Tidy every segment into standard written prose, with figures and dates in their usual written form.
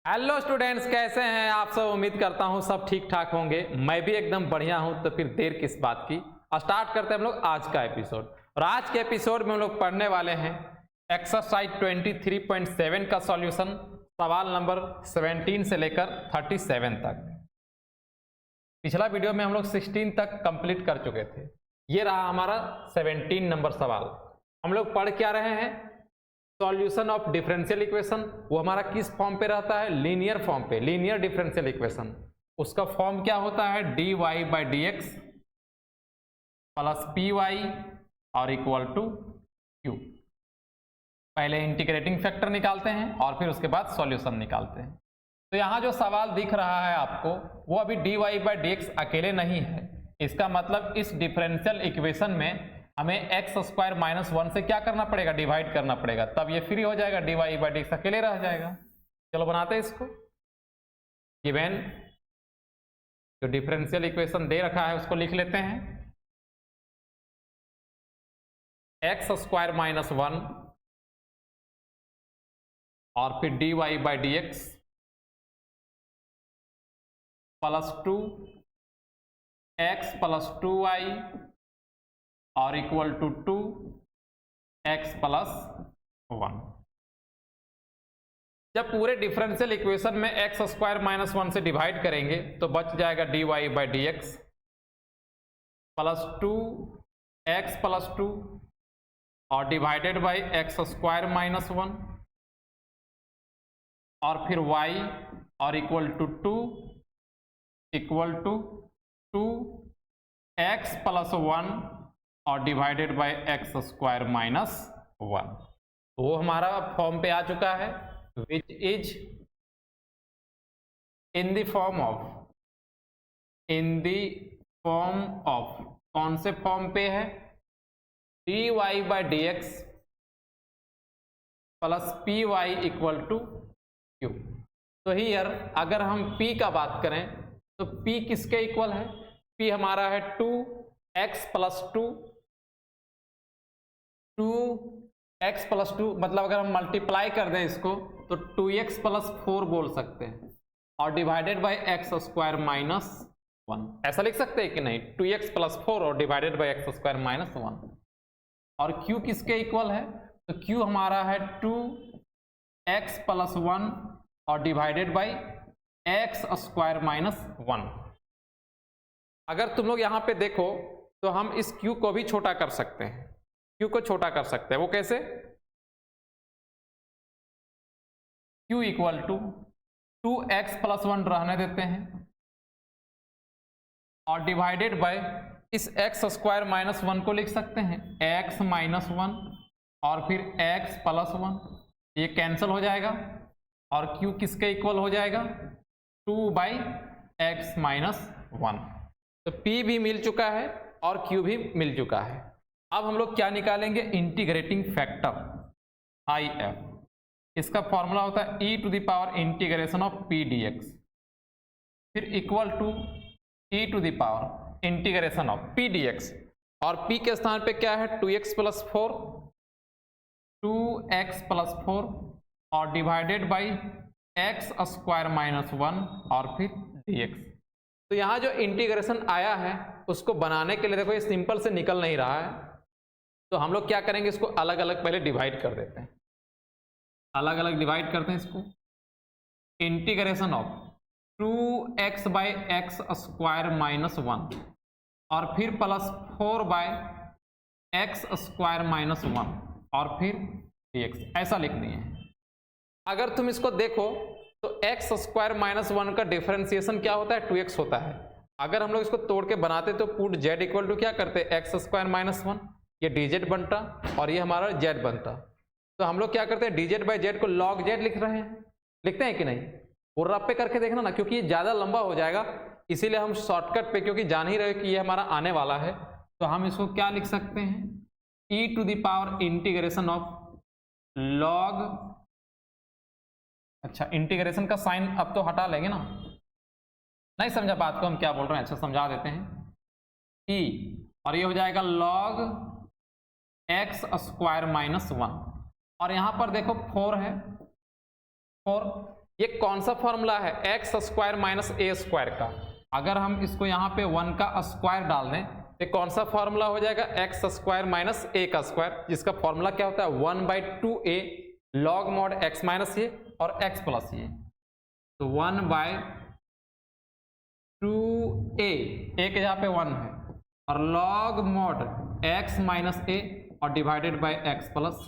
Hello students, कैसे हैं आप सब। उम्मीद करता हूं सब ठीक ठाक होंगे। मैं भी एकदम बढ़िया हूं। तो फिर देर किस बात की, स्टार्ट करते हैं हम लोग आज का एपिसोड। और आज के एपिसोड में हम लोग पढ़ने वाले हैं एक्सरसाइज 23.7 का सॉल्यूशन, सवाल नंबर 17 से लेकर 37 तक। पिछला वीडियो में हम लोग 16 तक कंप्लीट कर चुके थे। ये रहा हमारा 17 नंबर सवाल। हम लोग पढ़ क्या रहे हैं, सॉल्यूशन ऑफ डिफरेंशियल इक्वेशन। वो हमारा किस फॉर्म पे रहता है, लीनियर फॉर्म पे, लीनियर डिफरेंशियल इक्वेशन। उसका फॉर्म क्या होता है, dy by d x plus p y और इक्वल टू क्यू। पहले इंटीग्रेटिंग फैक्टर निकालते हैं और फिर उसके बाद सॉल्यूशन निकालते हैं। तो यहाँ जो सवाल दिख रहा है आपको, वो अभी dy बाई डी एक्स अकेले नहीं है। इसका मतलब इस डिफरेंशियल इक्वेशन में हमें एक्स स्क्वायर माइनस 1 से क्या करना पड़ेगा, डिवाइड करना पड़ेगा, तब ये फ्री हो जाएगा। dy बाई डी एक्स अकेले रह जाएगा। चलो बनाते हैं इसको। गिवन जो डिफरेंशियल इक्वेशन दे रखा है उसको लिख लेते हैं। एक्स स्क्वायर माइनस 1 और फिर dy by d x plus 2 x plus 2y और इक्वल टू 2x प्लस 1। जब पूरे डिफरेंशियल इक्वेशन में एक्स स्क्वायर माइनस 1 से डिवाइड करेंगे तो बच जाएगा dy by d x plus 2x plus 2 और divided by x square minus 1 और फिर y और equal to 2 equal to 2x plus 1 और divided by x square minus 1। वो हमारा फॉर्म पे आ चुका है, which is in the form of, in the form of, कौन से फॉर्म पे है, dy by d x plus p y equal to q. तो हियर अगर हम p का बात करें तो p किसके इक्वल है, p हमारा है 2x प्लस 2x प्लस 2, मतलब अगर हम मल्टीप्लाई कर दें इसको तो 2x प्लस 4 बोल सकते हैं और divided by x square minus 1। ऐसा लिख सकते हैं कि नहीं, 2x प्लस 4 और divided by x square minus 1। और q किसके इक्वल है, तो q हमारा है 2x प्लस 1 और divided by x square minus 1। अगर तुम लोग यहाँ पे देखो तो हम इस q को भी छोटा कर सकते हैं, q को छोटा कर सकते हैं। वो कैसे, q equal to 2x plus 1 रहने देते हैं और डिवाइडेड बाय इस x स्क्वायर माइनस 1 को लिख सकते हैं x माइनस 1 और फिर x प्लस 1, ये कैंसिल हो जाएगा और q किसके इक्वल हो जाएगा, 2 बाई एक्स माइनस 1। तो p भी मिल चुका है और q भी मिल चुका है। अब हम लोग क्या निकालेंगे, इंटीग्रेटिंग फैक्टर IF। इसका फॉर्मूला होता है e to the power integration of p dx, फिर equal to e to the power integration of p dx और p के स्थान पे क्या है, 2x प्लस 4, 2x प्लस 4 और divided by x square minus 1 और फिर dx। तो यहाँ जो इंटीग्रेशन आया है उसको बनाने के लिए देखो ये सिंपल से निकल नहीं रहा है, तो हम लोग क्या करेंगे, इसको अलग अलग पहले डिवाइड कर देते हैं। अलग अलग डिवाइड करते हैं इसको। Integration of 2x by x square minus 1 और फिर plus 4 by x square minus 1 और फिर dx, ऐसा लिख दिए। अगर तुम इसको देखो तो एक्स स्क्वायर माइनस 1 का डिफरेंशिएशन क्या होता है, 2x होता है। अगर हम लोग इसको तोड़ के बनाते तो पुट z इक्वल टू क्या करते, एक्स स्क्वायर माइनस 1, ये dz बनता और ये हमारा z बनता। तो हम लोग क्या करते हैं, dz बाई z को log z लिख रहे हैं, लिखते हैं कि नहीं, वो रफ पे करके देखना ना, क्योंकि ये ज़्यादा लंबा हो जाएगा, इसीलिए हम शॉर्टकट पे, क्योंकि जान ही रहे कि ये हमारा आने वाला है, तो हम इसको क्या लिख सकते हैं, e to the power integration of log, अच्छा इंटीग्रेशन का साइन अब तो हटा लेंगे ना, नहीं समझा बात को हम क्या बोल रहे हैं, अच्छा समझा देते हैं, e और ये हो जाएगा log एक्स स्क्वायर माइनस 1 और यहाँ पर देखो 4 है, 4 ये कौन सा फॉर्मूला है, एक्स स्क्वायर माइनस ए स्क्वायर का। अगर हम इसको यहाँ पे 1 का स्क्वायर डाल दें तो कौन सा फॉर्मूला हो जाएगा, एक्स स्क्वायर माइनस ए का स्क्वायर, जिसका फॉर्मूला क्या होता है 1/2a log mod x minus a और एक्स प्लस ए। तो 1/2a, ए के यहाँ पे 1 है, और log mod x minus a और डिवाइडेड बाय एक्स प्लस,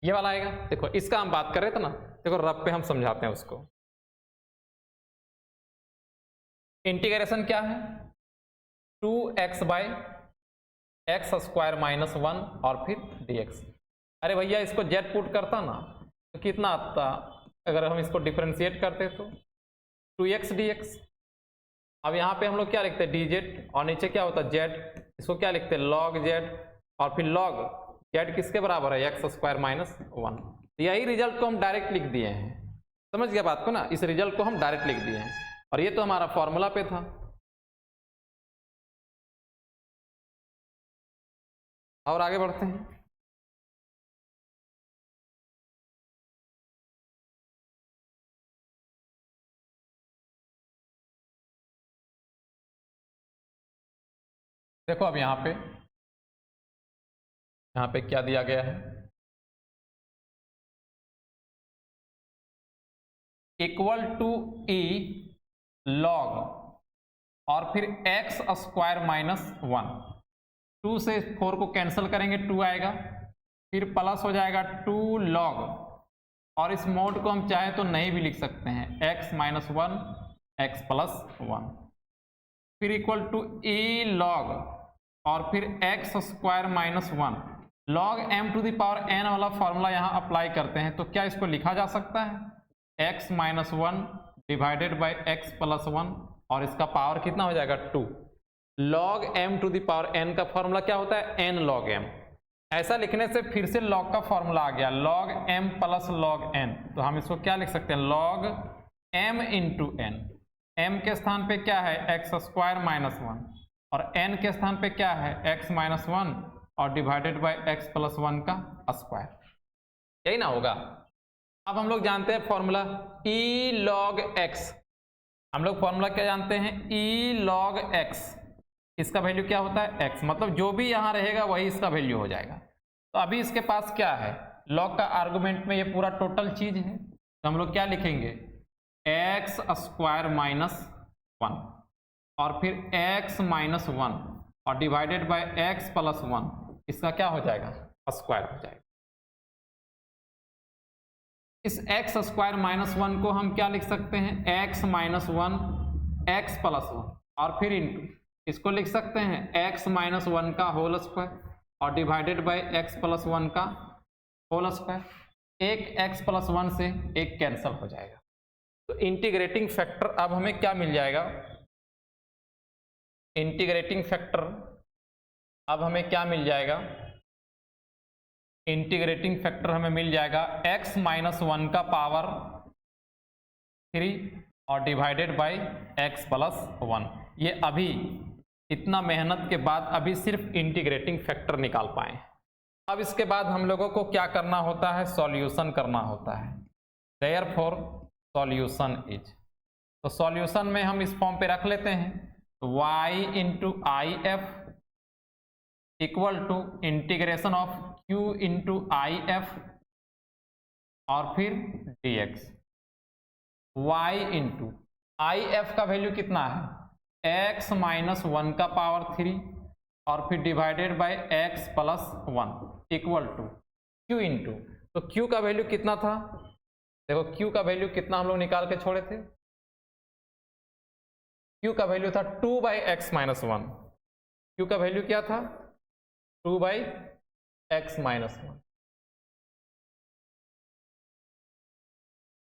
ये वाला आएगा। देखो इसका हम बात कर रहे थे ना, देखो रब पे हम समझाते हैं उसको। इंटीग्रेशन क्या है, 2x bye x square minus 1 और फिर dx। अरे भैया इसको जेड पुट करता ना तो कितना आता, अगर हम इसको डिफरेंशिएट करते तो 2x dx। अब यहाँ पे हम लोग क्या लिखते हैं dz, और नीचे क्या होता है z, इसको क्या लिखते हैं log z, और फिर log z किसके बराबर है, एक्स स्क्वायर माइनस 1। यही रिजल्ट को हम डायरेक्ट लिख दिए हैं, समझ गया बात को ना, इस रिजल्ट को हम डायरेक्ट लिख दिए हैं, और ये तो हमारा फॉर्मूला पे था। और आगे बढ़ते हैं। देखो अब यहाँ पे क्या दिया गया है, इक्वल टू ई लॉग और फिर एक्स स्क्वायर माइनस 1। 2 से 4 को कैंसिल करेंगे, 2 आएगा, फिर प्लस हो जाएगा 2 लॉग, और इस मोड को हम चाहे तो नहीं भी लिख सकते हैं, x माइनस 1 एक्स प्लस 1, फिर इक्वल टू ई लॉग और फिर x square minus 1 log m to the power n वाला फॉर्मूला यहाँ अप्लाई करते हैं। तो क्या इसको लिखा जा सकता है, x minus 1 divided by x plus 1, और इसका पावर कितना हो जाएगा 2। Log m to the power n का फॉर्मूला क्या होता है, n लॉग m। ऐसा लिखने से फिर से लॉग का फॉर्मूला आ गया, log m plus log n। तो हम इसको क्या लिख सकते हैं, log m into n। m के स्थान पे क्या है, एक्स स्क्वायर माइनस 1, और n के स्थान पे क्या है, x माइनस 1 और डिवाइडेड बाय x प्लस 1 का स्क्वायर, यही ना होगा। अब हम लोग जानते हैं फॉर्मूला e log x, हम लोग फॉर्मूला क्या जानते हैं, e log x, इसका वैल्यू क्या होता है x, मतलब जो भी यहाँ रहेगा वही इसका वैल्यू हो जाएगा। तो अभी इसके पास क्या है, log का आर्गुमेंट में ये पूरा टोटल चीज है, तो हम लोग क्या लिखेंगे, एक्स स्क्वायर माइनस 1 और फिर x माइनस 1 और डिवाइडेड बाय x प्लस 1, इसका क्या हो जाएगा, स्क्वायर हो जाएगा। इस x स्क्वायर माइनस 1 को हम क्या लिख सकते हैं, x माइनस 1 एक्स प्लस 1, और फिर इंटू इसको लिख सकते हैं x माइनस 1 का होल स्क्वायर और डिवाइडेड बाय x प्लस 1 का होल स्क्वायर। एक x प्लस 1 से एक कैंसिल हो जाएगा, तो इंटीग्रेटिंग फैक्टर अब हमें क्या मिल जाएगा, इंटीग्रेटिंग फैक्टर अब हमें क्या मिल जाएगा, इंटीग्रेटिंग फैक्टर हमें मिल जाएगा x माइनस 1 का पावर 3 और डिवाइडेड बाय x प्लस 1। ये अभी इतना मेहनत के बाद अभी सिर्फ इंटीग्रेटिंग फैक्टर निकाल पाए। अब इसके बाद हम लोगों को क्या करना होता है, सॉल्यूशन करना होता है। देयरफॉर सॉल्यूशन इज, तो सॉल्यूशन में हम इस फॉर्म पे रख लेते हैं, y into I F equal to integration of q into I F और फिर dx। y into I F का वैल्यू कितना है, x माइनस 1 का पावर 3 और फिर divided by x plus 1 equal to q into, तो q का वैल्यू कितना था, देखो q का वैल्यू कितना हम लोग निकाल के छोड़े थे, q का वैल्यू था 2 बाई एक्स माइनस 1, q का वैल्यू क्या था 2 by x minus 1,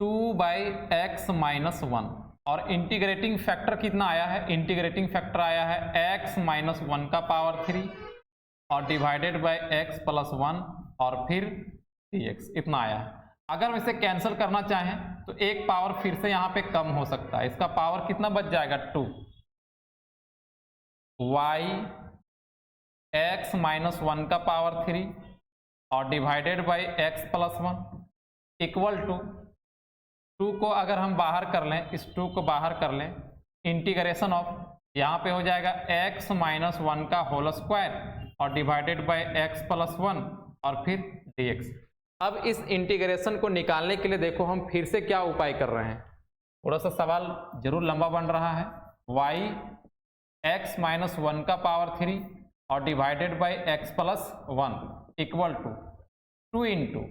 2 by x minus 1, और इंटीग्रेटिंग फैक्टर कितना आया है, इंटीग्रेटिंग फैक्टर आया है x माइनस 1 का पावर 3 और डिवाइडेड बाय x प्लस 1 और फिर dx, इतना आया है। अगर हम इसे कैंसिल करना चाहें तो एक पावर फिर से यहाँ पे कम हो सकता है, इसका पावर कितना बच जाएगा 2, y x माइनस 1 का पावर 3 और divided by x plus 1 equal to 2 को अगर हम बाहर कर लें, इस 2 को बाहर कर लें, इंटीग्रेशन ऑफ यहाँ पे हो जाएगा x माइनस 1 का होल स्क्वायर और डिवाइडेड बाय x प्लस 1 और फिर dx। अब इस इंटीग्रेशन को निकालने के लिए देखो हम फिर से क्या उपाय कर रहे हैं, थोड़ा सा सवाल जरूर लंबा बन रहा है। y x माइनस 1 का पावर 3 और divided by x plus 1 equal to 2 into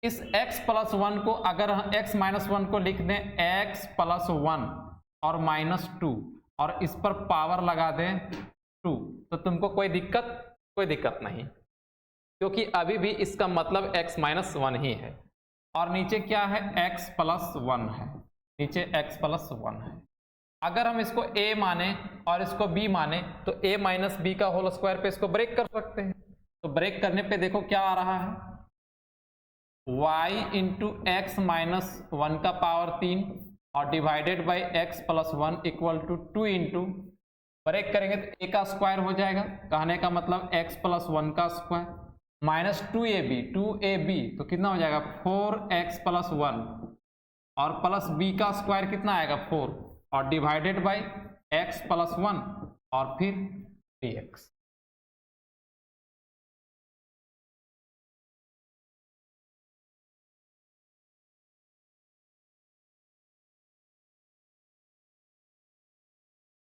इस x प्लस 1 को अगर x माइनस 1 को लिख दें x प्लस 1 और माइनस 2 और इस पर पावर लगा दें 2, तो तुमको कोई दिक्कत नहीं, क्योंकि अभी भी इसका मतलब x माइनस 1 ही है और नीचे क्या है x प्लस 1 है, नीचे x प्लस 1 है। अगर हम इसको a माने और इसको b माने तो a माइनस b का होल स्क्वायर पे इसको ब्रेक कर सकते हैं। तो ब्रेक करने पे देखो क्या आ रहा है, y इंटू एक्स माइनस 1 का पावर 3 और divided by x plus 1 equal to 2 into break करेंगे तो a का स्क्वायर हो जाएगा, कहने का मतलब x प्लस 1 का स्क्वायर माइनस 2ab तो कितना हो जाएगा 4x प्लस 1 और प्लस b का स्क्वायर कितना आएगा 4 और डिवाइडेड बाई x प्लस 1 और फिर dx।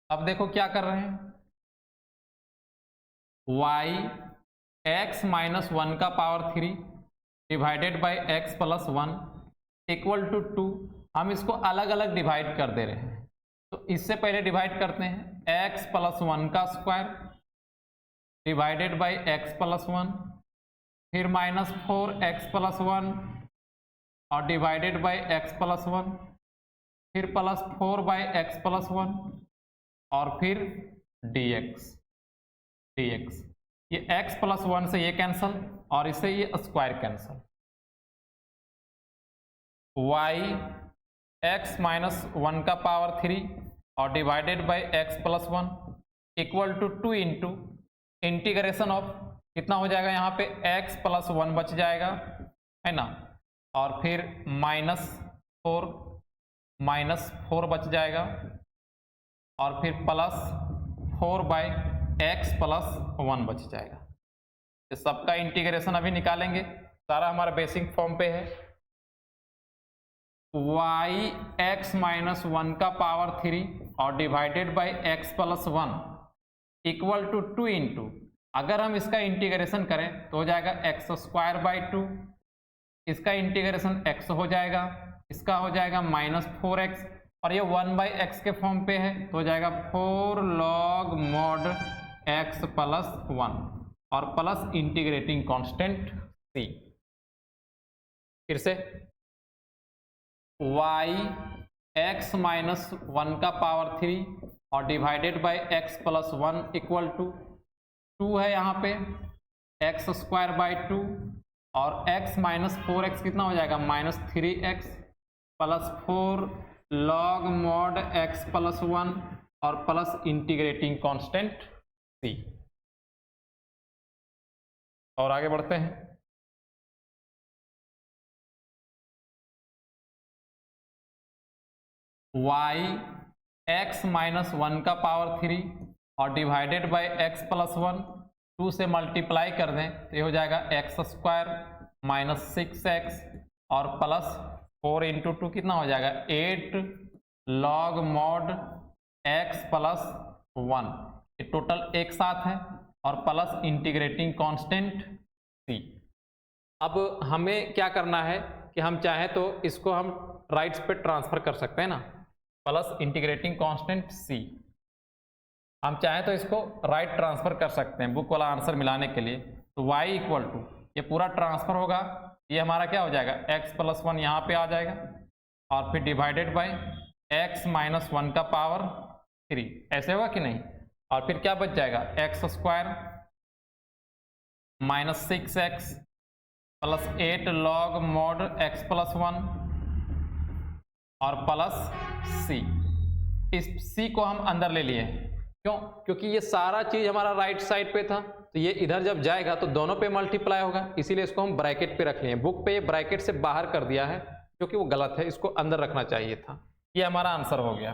अब देखो क्या कर रहे हैं, y x माइनस 1 का power 3 divided by x plus 1 equal to 2। हम इसको अलग अलग डिवाइड कर दे रहे हैं, तो इससे पहले डिवाइड करते हैं x प्लस 1 का square divided by x plus 1 फिर माइनस 4x प्लस 1 और डिवाइडेड बाई x प्लस 1 फिर प्लस 4 बाई x प्लस 1 और फिर dx। ये x प्लस 1 से ये कैंसल और इससे ये square cancel. y x minus 1 का पावर 3 और divided by x plus 1 equal to 2 into integration of कितना हो जाएगा यहाँ पे x प्लस 1 बच जाएगा है ना, और फिर माइनस 4 बच जाएगा और फिर प्लस 4 बाई एक्स प्लस 1 बच जाएगा। ये सबका इंटीग्रेशन अभी निकालेंगे, सारा हमारा बेसिक फॉर्म पे है। y x माइनस 1 का पावर 3 और divided by x plus 1 equal to 2 into अगर हम इसका इंटीग्रेशन करें तो हो जाएगा एक्स स्क्वायर बाई 2, इसका इंटीग्रेशन x हो जाएगा, इसका हो जाएगा माइनस 4x और ये 1 बाई एक्स के फॉर्म पे है तो हो जाएगा 4 log mod x प्लस 1 और प्लस इंटीग्रेटिंग कांस्टेंट c। फिर से y x माइनस 1 का पावर 3 और divided by x plus 1 equal to 2 है यहाँ पे एक्स स्क्वायर बाई 2 और x माइनस 4x कितना हो जाएगा minus 3x plus 4 log mod x plus 1 और प्लस इंटीग्रेटिंग कांस्टेंट c। और आगे बढ़ते हैं, y x माइनस 1 का पावर 3 और डिवाइडेड बाई x प्लस 1 2 से मल्टीप्लाई कर दें तो ये हो जाएगा एक्स स्क्वायर माइनस 6x और प्लस 4 इंटू 2 कितना हो जाएगा 8 log mod x प्लस 1, ये टोटल एक साथ है और प्लस इंटीग्रेटिंग कांस्टेंट c। अब हमें क्या करना है कि हम चाहे तो इसको हम राइट्स पे ट्रांसफर कर सकते हैं ना, प्लस इंटीग्रेटिंग कांस्टेंट c। हम चाहे तो इसको राइट ट्रांसफर कर सकते हैं बुक वाला आंसर मिलाने के लिए, तो y इक्वल टू ये पूरा ट्रांसफर होगा, ये हमारा क्या हो जाएगा x प्लस 1 यहाँ पे आ जाएगा और फिर डिवाइडेड बाई x माइनस 1 का पावर 3, ऐसे होगा कि नहीं, और फिर क्या बच जाएगा x square minus 6x plus 8 log mod x plus 1 और प्लस c। इस c को हम अंदर ले लिए, क्यों, क्योंकि ये सारा चीज हमारा राइट साइड पे था तो ये इधर जब जाएगा तो दोनों पे मल्टीप्लाई होगा, इसीलिए इसको हम ब्रैकेट पे रख लिए। बुक पे ये ब्रैकेट से बाहर कर दिया है जो कि वो गलत है, इसको अंदर रखना चाहिए था। ये हमारा आंसर हो गया।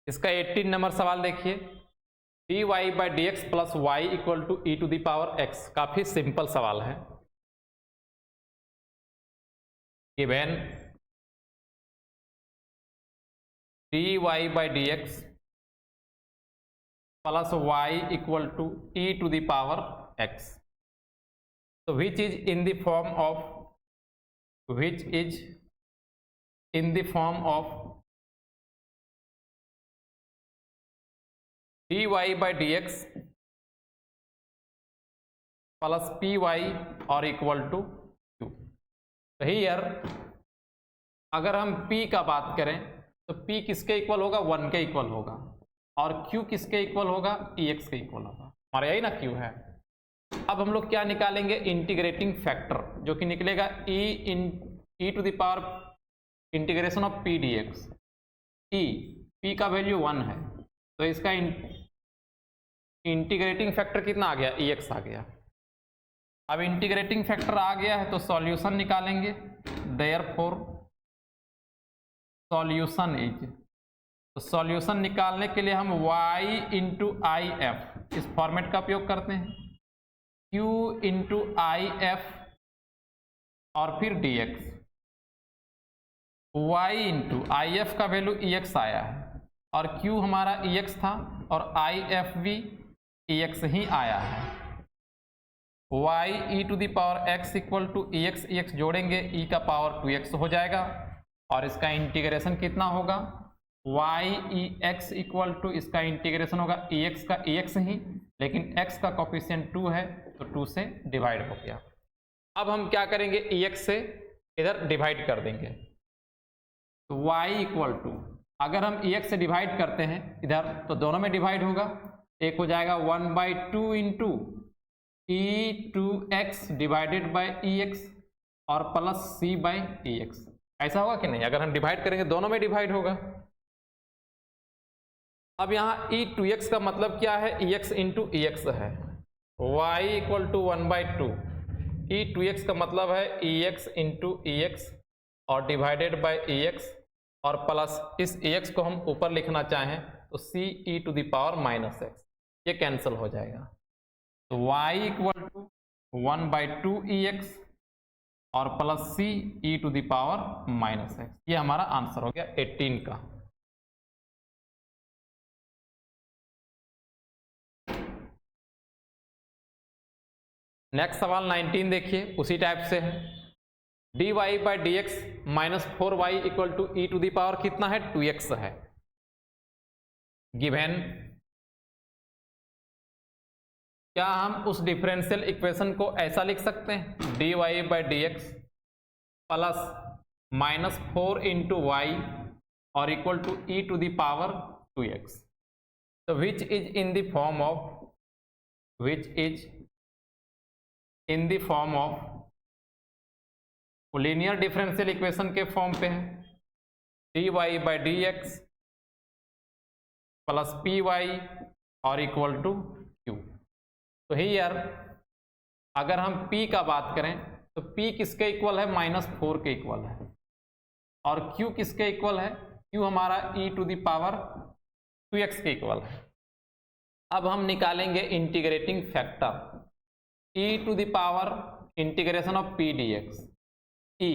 इसका 18 नंबर सवाल देखिए, dy by d x plus y equal to e to the power x. काफी सिंपल सवाल है। Given dy by d x plus y equal to e to the power x, तो which is in the form of dy by d x plus p y और equal to q. तो here अगर हम p का बात करें तो p किसके इक्वल होगा, 1 के इक्वल होगा, और q किसके इक्वल होगा, ex के इक्वल होगा। हमारा यही ना q है। अब हम लोग क्या निकालेंगे, इंटीग्रेटिंग फैक्टर, जो कि निकलेगा e to the power integration of p dx। p का वैल्यू 1 है, तो इसका इंटीग्रेटिंग फैक्टर कितना आ गया, ex आ गया। अब इंटीग्रेटिंग फैक्टर आ गया है तो सॉल्यूशन निकालेंगे। देयरफॉर सॉल्यूशन इज, तो सॉल्यूशन निकालने के लिए हम y इंटू आई एफ इस फॉर्मेट का उपयोग करते हैं, q इंटू आई एफ और फिर dx। y into I F का वैल्यू ex आया है और q हमारा ex था और आई एफ भी ex ही आया है। y e to the power x equal to ex जोड़ेंगे e का पावर 2x हो जाएगा और इसका इंटीग्रेशन कितना होगा, y e x equal to, इसका इंटीग्रेशन होगा ex का ex ही, लेकिन x का कोफिशिएंट 2 है तो 2 से डिवाइड हो गया। अब हम क्या करेंगे, ex से इधर डिवाइड कर देंगे, तो y इक्वल टू, अगर हम ex से डिवाइड करते हैं इधर तो दोनों में डिवाइड होगा, एक हो जाएगा 1/2 into e to x divided by ex और प्लस c बाई ex। ऐसा होगा कि नहीं, अगर हम डिवाइड करेंगे दोनों में डिवाइड होगा। अब यहाँ e टू एक्स का मतलब क्या है, ex इंटू ex है, y equal to 1/2, e to x का मतलब है ex इंटू ex और डिवाइडेड बाई ex और प्लस इस ex को हम ऊपर लिखना चाहें तो c e to the power minus x, ये कैंसिल हो जाएगा। तो y इक्वल टू 1/2 ex और plus c e to the power minus x, ये हमारा आंसर हो गया 18 का। नेक्स्ट सवाल 19 देखिए, उसी टाइप से है, dy by d x minus 4y equal to e to the power कितना है, 2x है। गिवन, क्या हम उस डिफरेंशियल इक्वेशन को ऐसा लिख सकते हैं, dy by d x plus minus 4 into y और equal to e to the power 2x। तो which is in the form of, linear differential equation के फॉर्म पे है, dy by d x plus p y और equal to q। तो here अगर हम p का बात करें तो p किसके इक्वल है, -4 के इक्वल है, और q किसके इक्वल है, q हमारा e to the power 2x के इक्वल है। अब हम निकालेंगे integrating factor, e to the power integration of p dx, e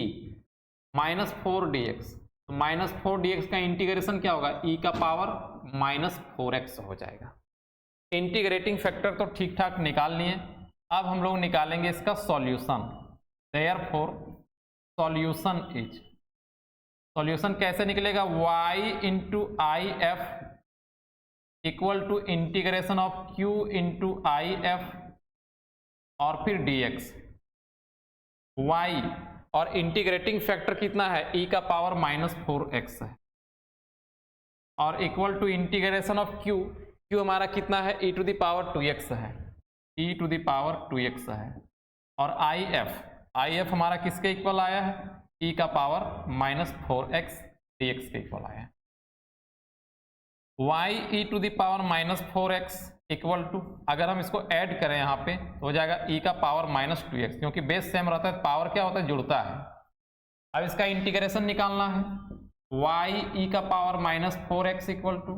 -4 dx, तो -4 dx का इंटीग्रेशन क्या होगा, e का पावर -4x हो जाएगा। इंटीग्रेटिंग फैक्टर तो ठीक ठाक निकाल लिए। अब हम लोग निकालेंगे इसका सॉल्यूशन। देयरफॉर सॉल्यूशन कैसे निकलेगा, y into I F equal to integration of q into I F और फिर dx, y और इंटीग्रेटिंग फैक्टर कितना है, e का पावर -4x है और equal to integration of q हमारा कितना है, e to the power 2x है, e to the power 2x है, और आई एफ हमारा किसके इक्वल आया है, e का पावर -4x dx के इक्वल आया है। Y e to the power minus 4x equal to, अगर हम इसको ऐड करें यहाँ पे तो हो जाएगा e का पावर माइनस 2x, क्योंकि बेस सेम रहता है, पावर क्या होता है, जुड़ता है। अब इसका इंटीग्रेशन निकालना है, y e का power minus 4x equal to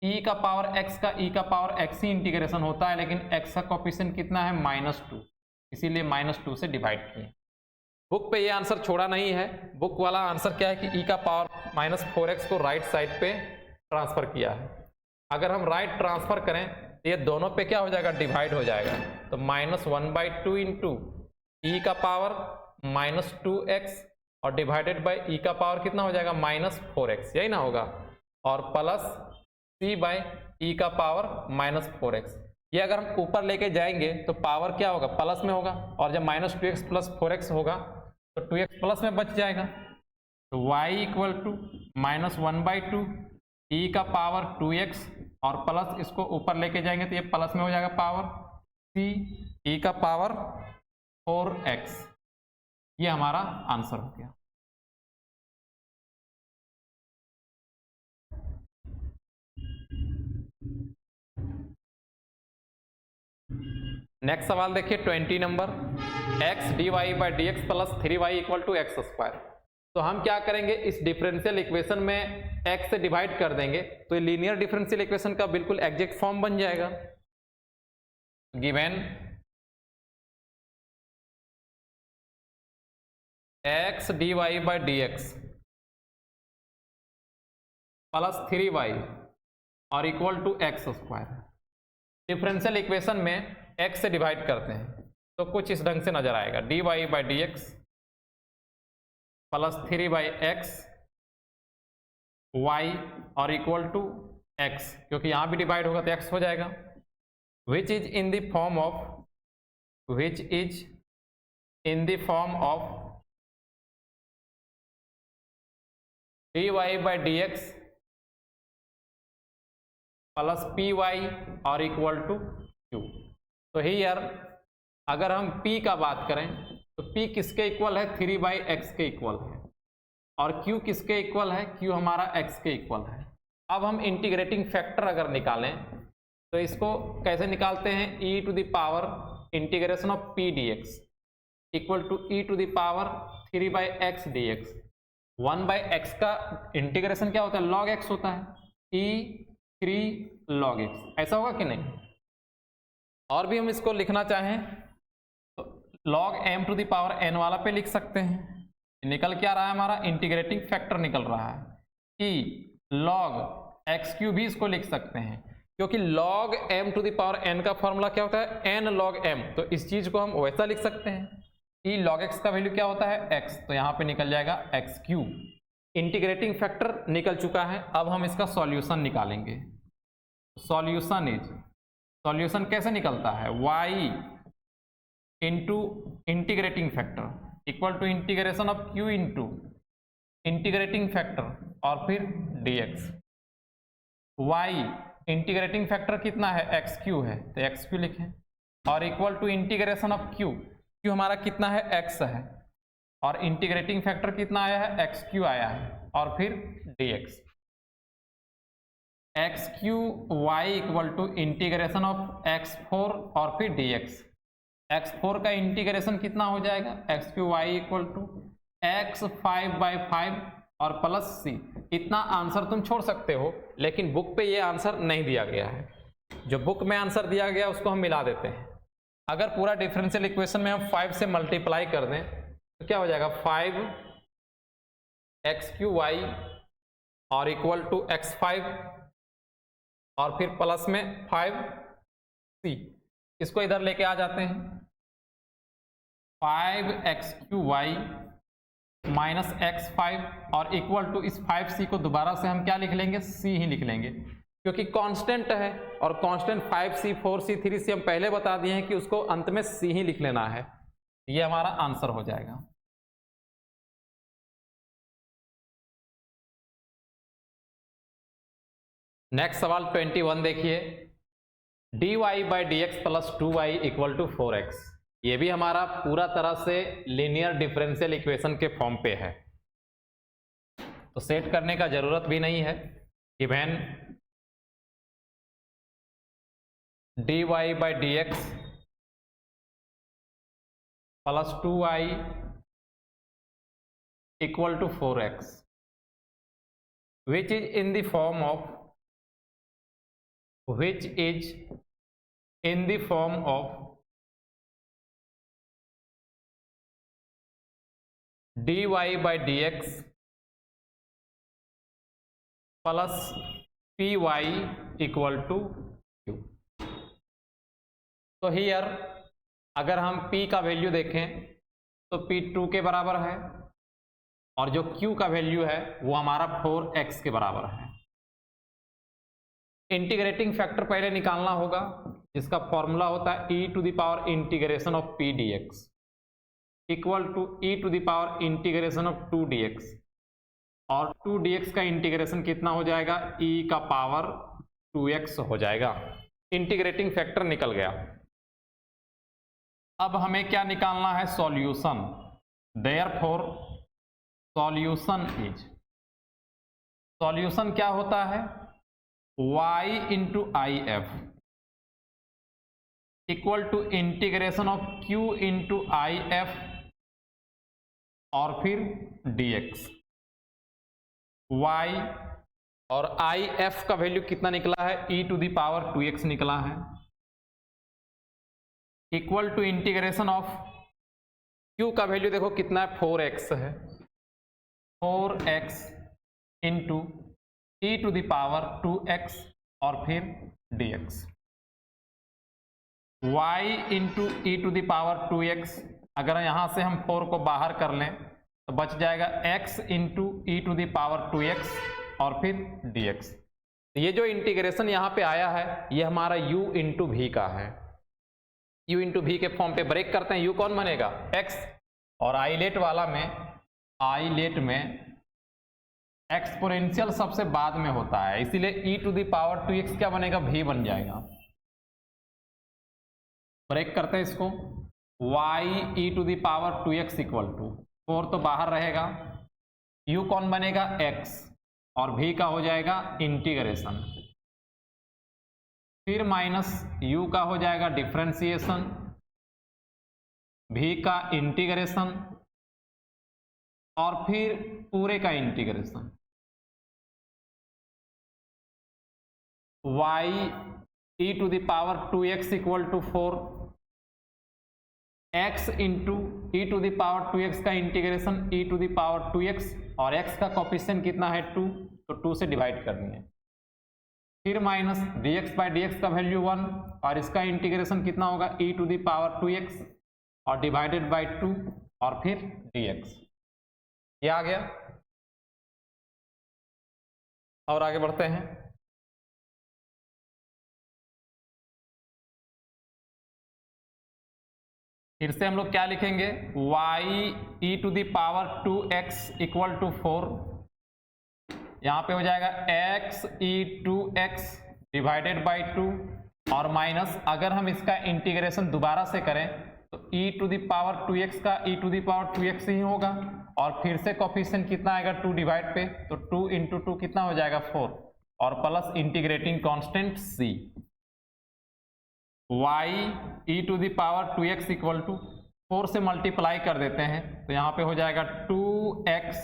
e का पावर x का e का पावर x ही इंटीग्रेशन होता है, लेकिन x का कोफिशिएंट कितना है, -2, इसीलिए -2 से डिवाइड किए। बुक पे ये आंसर छोड़ा नहीं है, बुक वाला आंसर क्या है कि e का पावर माइनस 4x को राइट साइड पे ट्रांसफर किया है। अगर हम राइट ट्रांसफर करें तो ये दोनों पे क्या हो जाएगा, डिवाइड हो जाएगा, तो -1/2 इंटू ई का पावर -2x और डिवाइडेड बाय ई का पावर कितना हो जाएगा, -4x, यही ना होगा, और प्लस c बाय ई का पावर -4x। ये अगर हम ऊपर लेके जाएंगे तो पावर क्या होगा, प्लस में होगा, और जब -2x प्लस 4x होगा तो 2x प्लस में बच जाएगा, तो y इक्वल टू -1/2 e का पावर 2x और प्लस इसको ऊपर लेके जाएंगे तो ये प्लस में हो जाएगा पावर c e का पावर 4x। ये हमारा आंसर हो गया। नेक्स्ट सवाल देखिए 20 नंबर, x dy by d x plus 3y equal to x square. तो हम क्या करेंगे, इस डिफरेंशियल इक्वेशन में x से डिवाइड कर देंगे तो ये लीनियर डिफरेंशियल इक्वेशन का बिल्कुल एग्जैक्ट फॉर्म बन जाएगा। Given x dy by d x plus 3y और equal to x square. Differential equation में x से डिवाइड करते हैं तो कुछ इस ढंग से नजर आएगा, dy by d x plus 3/x y और इक्वल टू x, क्योंकि यहां भी डिवाइड होगा तो x हो जाएगा, विच is in the form of dy by d x plus py और इक्वल टू q। तो हियर अगर हम p का बात करें तो p किसके इक्वल है, 3/x के इक्वल है, और q किसके इक्वल है, q हमारा x के इक्वल है। अब हम इंटीग्रेटिंग फैक्टर अगर निकालें तो इसको कैसे निकालते हैं, e to the power integration of p dx equal to e to the power 3/x dx। 1/x का इंटीग्रेशन क्या होता है, log x होता है, e 3 log x, ऐसा होगा कि नहीं। और भी हम इसको लिखना चाहें तो log m to the power n वाला पे लिख सकते हैं। निकल क्या रहा है, हमारा इंटीग्रेटिंग फैक्टर निकल रहा है, e log x³ भी इसको लिख सकते हैं, क्योंकि log m to the power n का फॉर्मूला क्या होता है, n log m, तो इस चीज को हम वैसा लिख सकते हैं। e log x का वैल्यू क्या होता है, x, तो यहाँ पे निकल जाएगा x³। इंटीग्रेटिंग फैक्टर निकल चुका है, अब हम इसका सॉल्यूशन निकालेंगे। सॉल्यूशन कैसे निकलता है, y into integrating factor equal to integration of q into integrating factor और फिर dx। y इंटीग्रेटिंग फैक्टर कितना है, x³ है, तो x³ लिखें, और equal to integration of q हमारा कितना है, x है, और इंटीग्रेटिंग फैक्टर कितना आया है, x³ आया है, और फिर dx। x³ equal to integration of x4 और फिर dx। x4 का इंटीग्रेशन कितना हो जाएगा, x³ इक्वल टू x5/5 और प्लस c। इतना आंसर तुम छोड़ सकते हो, लेकिन बुक पे ये आंसर नहीं दिया गया है। जो बुक में आंसर दिया गया उसको हम मिला देते हैं। अगर पूरा डिफरेंशियल इक्वेशन में हम 5 से मल्टीप्लाई कर दें तो क्या हो जाएगा, 5x³ और इक्वल टू x5 और फिर प्लस में 5c। इसको इधर लेके आ जाते हैं, 5x³ माइनस x5 और इक्वल टू इस 5c को दोबारा से हम क्या लिख लेंगे, c ही लिख लेंगे, क्योंकि कांस्टेंट है, और कांस्टेंट 5c 4c 3c हम पहले बता दिए हैं कि उसको अंत में c ही लिख लेना है। ये हमारा आंसर हो जाएगा। नेक्स्ट सवाल 21 देखिए, dy by d x plus 2y equal to 4x। ये भी हमारा पूरा तरह से लीनियर डिफरेंशियल इक्वेशन के फॉर्म पे है, तो सेट करने का जरूरत भी नहीं है। Given dy by d x plus 2i equal to 4x, which is in the form of dy by dx plus py equal to q। तो हियर अगर हम p का वैल्यू देखें तो p 2 के बराबर है और जो q का वैल्यू है वो हमारा 4x के बराबर है। इंटीग्रेटिंग फैक्टर पहले निकालना होगा, जिसका फॉर्मूला होता है e to the power integration of p dx equal to e to the power integration of 2 dx, और 2 dx का इंटीग्रेशन कितना हो जाएगा, e का पावर 2x हो जाएगा। इंटीग्रेटिंग फैक्टर निकल गया। अब हमें क्या निकालना है, सॉल्यूशन। देयरफॉर सॉल्यूशन क्या होता है, y into I F equal to integration of q into I F और फिर dx। y और आई एफ का वैल्यू कितना निकला है, e to the power 2x निकला है, equal to integration of q का वैल्यू देखो कितना है, 4x है, 4x into e to the power 2x और फिर dx। y into e to the power 2x, अगर यहां से हम 4 को बाहर कर लें तो बच जाएगा x into e to the power 2x और फिर dx। ये जो इंटीग्रेशन यहाँ पे आया है ये हमारा u इंटू वी का है। u इंटू वी के फॉर्म पे ब्रेक करते हैं, u कौन बनेगा, x, और आइलेट वाला में, आइलेट में एक्सपोनेंशियल सबसे बाद में होता है, इसीलिए e to the power 2x क्या बनेगा, v बन जाएगा। ब्रेक करते हैं इसको, y e to the power 2x equal to 4 तो बाहर रहेगा, u कौन बनेगा, x, और v का हो जाएगा इंटीग्रेशन, फिर माइनस u का हो जाएगा डिफरेंशिएशन, v का इंटीग्रेशन और फिर पूरे का integration. y e to the power 2x equal to 4, x into e to the power 2x का integration e to the power 2x, और x का कोफिशिएंट कितना है 2, तो 2 से डिवाइड करनी है, फिर माइनस dx बाई dx का वैल्यू 1 और इसका इंटीग्रेशन कितना होगा e to the power 2x और डिवाइडेड बाई 2 और फिर dx। ये आ गया। और आगे बढ़ते हैं, फिर से हम लोग क्या लिखेंगे, y e to the power 2x equal to 4, यहाँ पे हो जाएगा x e 2x divided by 2 और माइनस, अगर हम इसका इंटीग्रेशन दोबारा से करें तो e to the power 2x का e to the power 2x ही होगा, और फिर से कोफिशिएंट कितना आएगा 2 डिवाइड पे, तो 2 इंटू 2 कितना हो जाएगा 4, और plus integrating constant c, y e to the power 2x equal to 4 से मल्टीप्लाई कर देते हैं तो यहाँ पे हो जाएगा 2x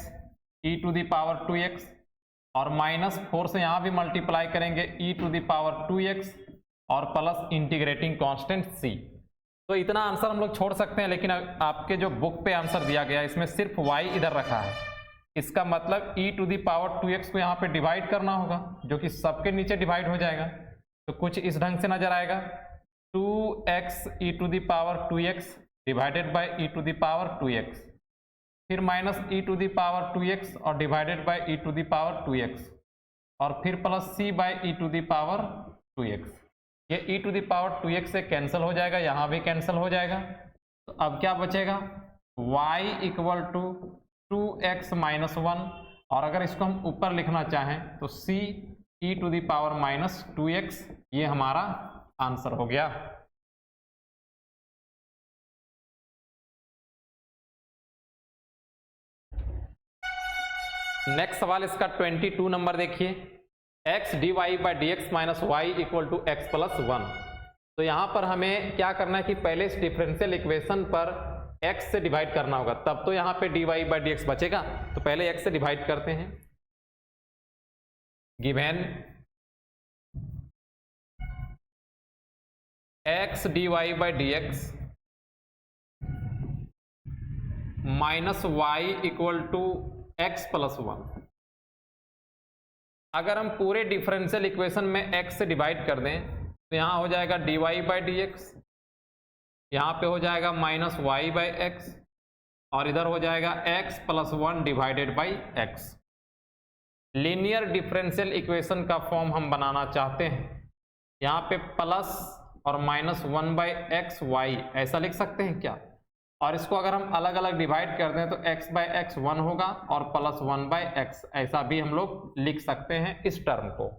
e to the power 2x और माइनस 4 से यहाँ भी मल्टीप्लाई करेंगे e to the power 2x और प्लस इंटीग्रेटिंग कांस्टेंट c। तो इतना आंसर हम लोग छोड़ सकते हैं, लेकिन आपके जो बुक पे आंसर दिया गया है इसमें सिर्फ y इधर रखा है, इसका मतलब e to the power 2x को यहाँ पे डिवाइड करना होगा, जो कि सबके नीचे डिवाइड हो जाएगा, तो कुछ इस ढंग से नजर आएगा, 2x e to the power 2x divided by e to the power 2x, फिर minus e to the power 2x और divided by e to the power 2x और फिर plus c by e to the power 2x। ये e to the power 2x से cancel हो जाएगा, यहाँ भी कैंसिल हो जाएगा, तो अब क्या बचेगा, y equal to 2x minus 1, और अगर इसको हम ऊपर लिखना चाहें तो c e to the power minus 2x, ये हमारा आंसर हो गया। नेक्स्ट सवाल इसका 22 नंबर देखिए, x dy by d x minus y equal to x plus 1। तो यहाँ पर हमें क्या करना है कि पहले इस डिफरेंशियल इक्वेशन पर x से डिवाइड करना होगा, तब तो यहाँ पे dy बाई डी एक्स बचेगा। तो पहले x से डिवाइड करते हैं। Given x dy by d x minus y equal to x plus 1। अगर हम पूरे डिफरेंशियल इक्वेशन में x से डिवाइड कर दें तो यहाँ हो जाएगा dy बाई डी एक्स, यहाँ पे हो जाएगा माइनस वाई बाई एक्स, और इधर हो जाएगा x plus 1 divided by x. Linear differential equation का फॉर्म हम बनाना चाहते हैं, यहाँ पे प्लस और माइनस 1 बाई एक्स वाई ऐसा लिख सकते हैं क्या? और इसको अगर हम अलग अलग डिवाइड कर दें तो x बाई एक्स 1 होगा और प्लस 1 बाई एक्स, ऐसा भी हम लोग लिख सकते हैं इस टर्म को।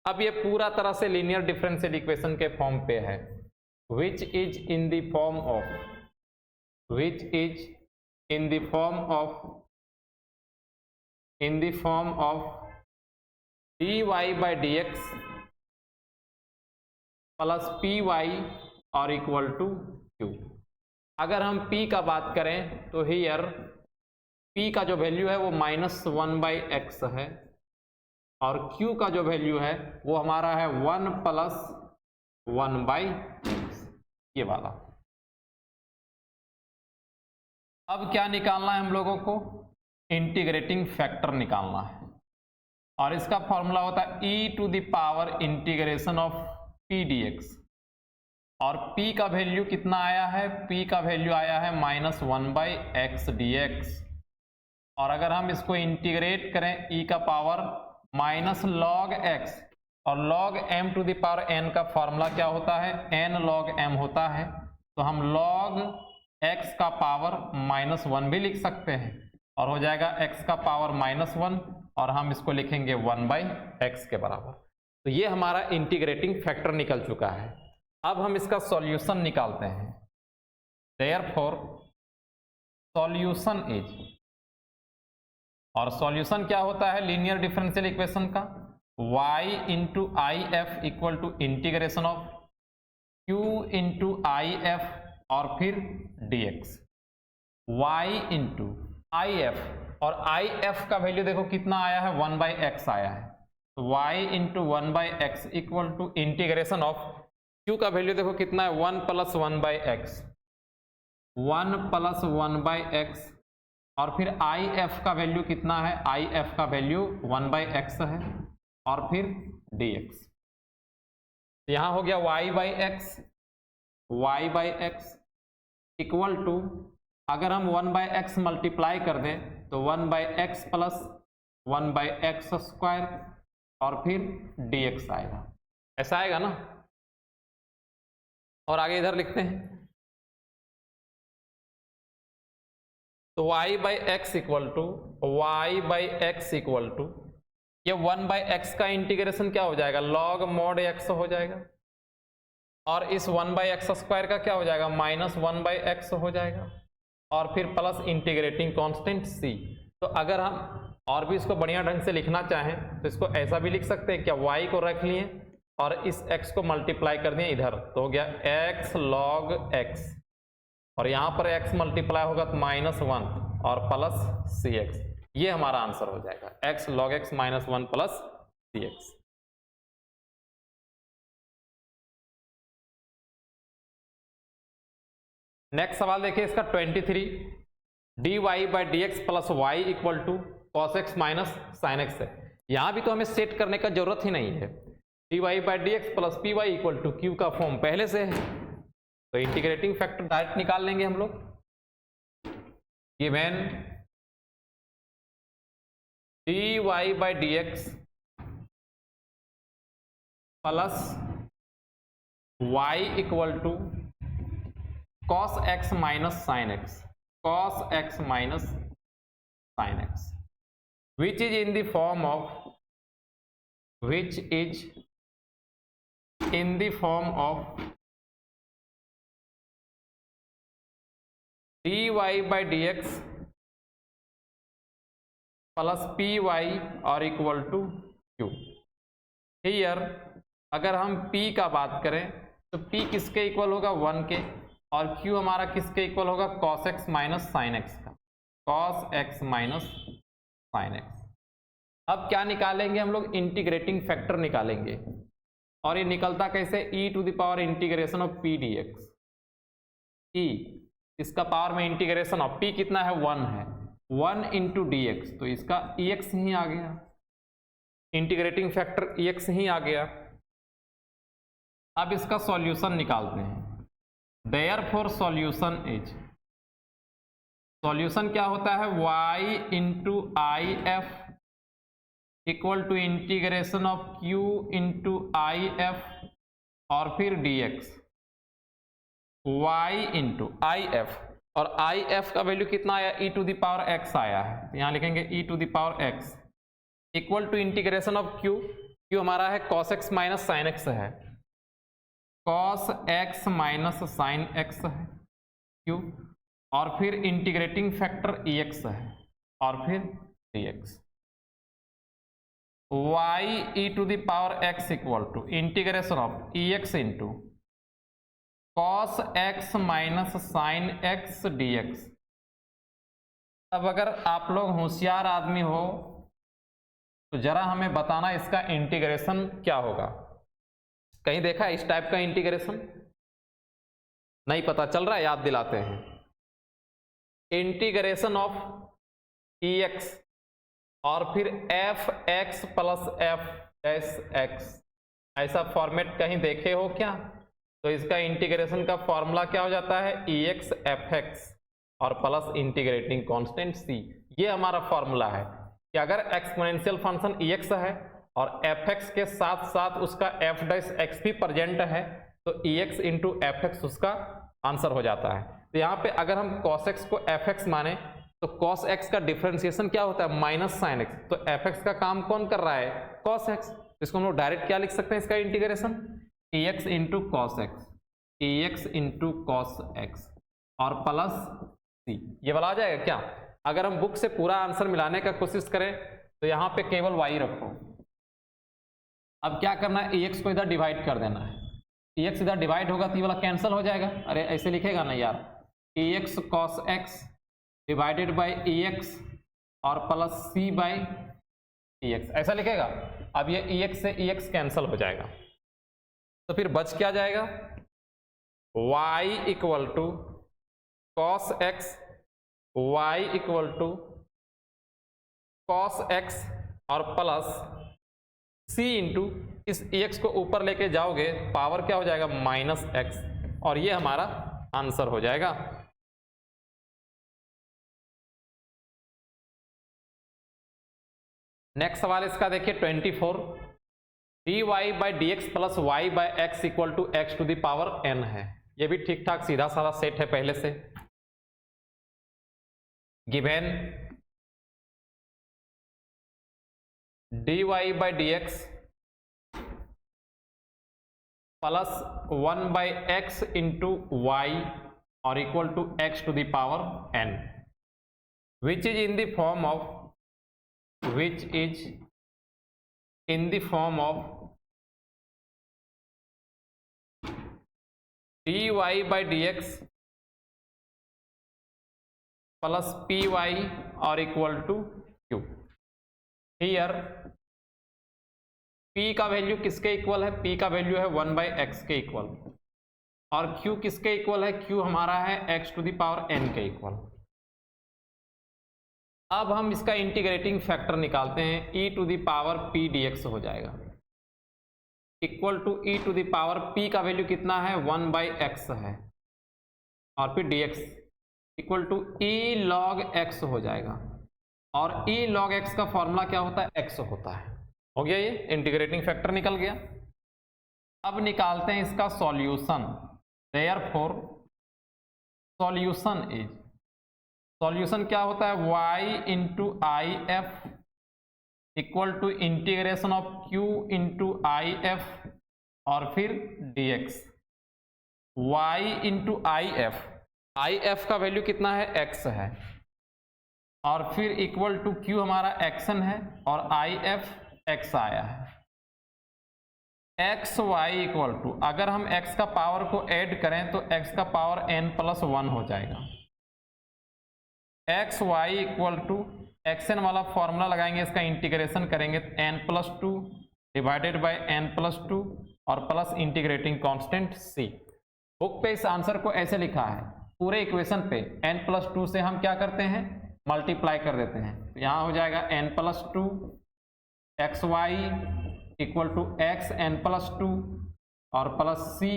अब ये पूरा तरह से लीनियर डिफरेंशियल इक्वेशन के फॉर्म पे है, which is in the form of dy by dx plus p y और इक्वल टू क्यू। अगर हम p का बात करें तो हियर p का जो वैल्यू है वो माइनस 1 बाई एक्स है, और q का जो वैल्यू है वो हमारा है 1 प्लस 1 बाई एक्स, ये वाला। अब क्या निकालना है हम लोगों को? इंटीग्रेटिंग फैक्टर निकालना है, और इसका फॉर्मूला होता है e to the power integration of p dx। और p का वैल्यू कितना आया है? p का वैल्यू आया है minus 1 by x d x. और अगर हम इसको इंटीग्रेट करें e का पावर माइनस लॉग x, और log m to the power n का फॉर्मूला क्या होता है? n log m होता है। तो हम log x का पावर माइनस 1 भी लिख सकते हैं, और हो जाएगा x का पावर माइनस 1, और हम इसको लिखेंगे 1 बाई एक्स के बराबर। तो ये हमारा इंटीग्रेटिंग फैक्टर निकल चुका है। अब हम इसका सॉल्यूशन निकालते हैं। देयरफॉर सॉल्यूशन इज, और सॉल्यूशन क्या होता है लीनियर डिफरेंशियल इक्वेशन का? y into I F equal to integration of q into I F और फिर dx। y into I F, और आई एफ का वैल्यू देखो कितना आया है? 1 बाई एक्स आया है। तो y into 1 by x equal to integration of q का वैल्यू देखो कितना है? 1 plus 1 by x, 1 plus 1 by x, और फिर आई एफ का वैल्यू कितना है? आई एफ का वैल्यू 1 बाई एक्स है, और फिर dx। यहाँ हो गया y by x equal to, अगर हम 1 बाई एक्स मल्टीप्लाई कर दें तो 1 by x plus 1 by x square, और फिर dx आएगा, ऐसा आएगा ना। और आगे इधर लिखते हैं तो y by x equal to ये 1 बाई एक्स का इंटीग्रेशन क्या हो जाएगा? log mod x हो जाएगा, और इस 1 बाई एक्स स्क्वायर का क्या हो जाएगा? माइनस 1 बाई एक्स हो जाएगा, और फिर प्लस इंटीग्रेटिंग कांस्टेंट c। तो अगर हम और भी इसको बढ़िया ढंग से लिखना चाहें तो इसको ऐसा भी लिख सकते हैं क्या? y को रख लिए और इस x को मल्टीप्लाई कर दिए इधर, तो हो गया x log x, और यहाँ पर x मल्टीप्लाई होगा तो माइनस 1 और प्लस cx। ये हमारा आंसर हो जाएगा x log x minus 1 plus cx। Next सवाल देखिए इसका 23, dy by d x plus y equal to cos x minus sine x है। यहाँ भी तो हमें सेट करने का जरूरत ही नहीं है, dy by d x plus p y equal to q का फॉर्म पहले से है, तो इंटीग्रेटिंग फैक्टर डायरेक्ट निकाल लेंगे हम लोग। Given dy by d x plus y equal to cos x minus sine x, cos x minus sine x, which is in the form of dy by d x plus p y और equal to q. Here अगर हम p का बात करें तो p किसके equal होगा 1 के, और q हमारा किसके इक्वल होगा cos x minus sine x का, cos x minus sine x. अब क्या निकालेंगे हम लोग, इंटीग्रेटिंग फैक्टर निकालेंगे, और ये निकलता कैसे, e to the power integration of p dx। e इसका पावर में इंटीग्रेशन ऑफ p कितना है 1 है, 1 इंटू डी एक्स, तो इसका ex ही आ गया, इंटीग्रेटिंग फैक्टर ex ही आ गया। अब इसका सॉल्यूशन निकालते हैं। देयरफॉर सॉल्यूशन इज, सॉल्यूशन क्या होता है, y into I F equal to integration of q into I F और फिर dx, y into I F, और आई एफ का वैल्यू कितना आया, e to the power x आया है, तो यहां लिखेंगे e to the power x equal to integration of q, q हमारा है cos x minus sine x है, cos x minus sine x है q, और फिर इंटीग्रेटिंग फैक्टर ex है, और फिर dx, y e to the power x equal to integration of ex into cos x minus sine x dx। अब अगर आप लोग होशियार आदमी हो तो जरा हमें बताना इसका इंटीग्रेशन क्या होगा। कहीं देखा है इस टाइप का इंटीग्रेशन, नहीं पता चल रहा है, याद दिलाते हैं। इंटीग्रेशन ऑफ ex और फिर F x plus F S x, ऐसा फॉर्मेट कहीं देखे हो क्या? तो इसका इंटीग्रेशन का फॉर्मूला क्या हो जाता है, ex एफ एक्स और प्लस इंटीग्रेटिंग कांस्टेंट c। ये हमारा फॉर्मूला है कि अगर एक्सपोनेंशियल फंक्शन ex है और fx के साथ साथ उसका f डैश x भी प्रेजेंट है तो ex इंटू एफ एक्स उसका आंसर हो जाता है। तो यहाँ पे अगर हम cos x को fx माने तो cos x का डिफरेंशिएशन क्या होता है, माइनस साइन x, तो fx का काम कौन कर रहा है, cos x। इसको हम लोग डायरेक्ट क्या लिख सकते हैं इसका integration, ex into cos x, ex into cos x और प्लस c, ये वाला आ जाएगा क्या? अगर हम बुक से पूरा आंसर मिलाने का कोशिश करें तो यहाँ पे केवल y रखो। अब क्या करना है, ex को इधर डिवाइड कर देना है, ex इधर डिवाइड होगा तो ये वाला कैंसिल हो जाएगा। अरे ऐसे लिखेगा ना यार, ex cos x divided by ex और प्लस c बाई ex, ऐसा लिखेगा। अब ये ex से ex कैंसिल हो जाएगा तो फिर बच क्या जाएगा, y equal to cos x, y equal to cos x और प्लस c इंटू इस ex को ऊपर लेके जाओगे पावर क्या हो जाएगा, माइनस एक्स, और ये हमारा आंसर हो जाएगा। नेक्स्ट सवाल इसका देखिए 24, dy by d x plus y by x equal to x to the power n है। ये भी ठीक ठाक सीधा साधा सेट है पहले से। Given dy by d x plus 1 by x into y और equal to x to the power n, which is in the form of, which is in the form of dy by dx plus py or equal to q। Here p का value किसके equal है, p का value है 1 by x के equal, और q किसके equal है, q हमारा है x to the power n के इक्वल। अब हम इसका इंटीग्रेटिंग फैक्टर निकालते हैं, e to the power p dx हो जाएगा equal to e to the power p का वैल्यू कितना है 1 बाई एक्स है, और फिर dx equal to e log x हो जाएगा, और e log x का फॉर्मूला क्या होता है, x होता है। हो गया, ये इंटीग्रेटिंग फैक्टर निकल गया। अब निकालते हैं इसका solution. Therefore solution is, solution क्या होता है, y into I F equal to integration of q into I F और फिर dx, y into I F का वैल्यू कितना है, x है, और फिर इक्वल टू q हमारा xn है और आई एफ x आया है, एक्स वाई इक्वल टू, अगर हम x का पावर को ऐड करें तो x का पावर n+1 हो जाएगा। X y equal to x n वाला फॉर्मूला लगाएंगे, इसका इंटीग्रेशन करेंगे n+2 डिवाइडेड बाय n+2 और plus integrating constant c। Book पे इस आंसर को ऐसे लिखा है, पूरे इक्वेशन पे n+2 से हम क्या करते हैं, मल्टीप्लाई कर देते हैं। तो यहाँ हो जाएगा n+2 x y equal to x n+2 और प्लस c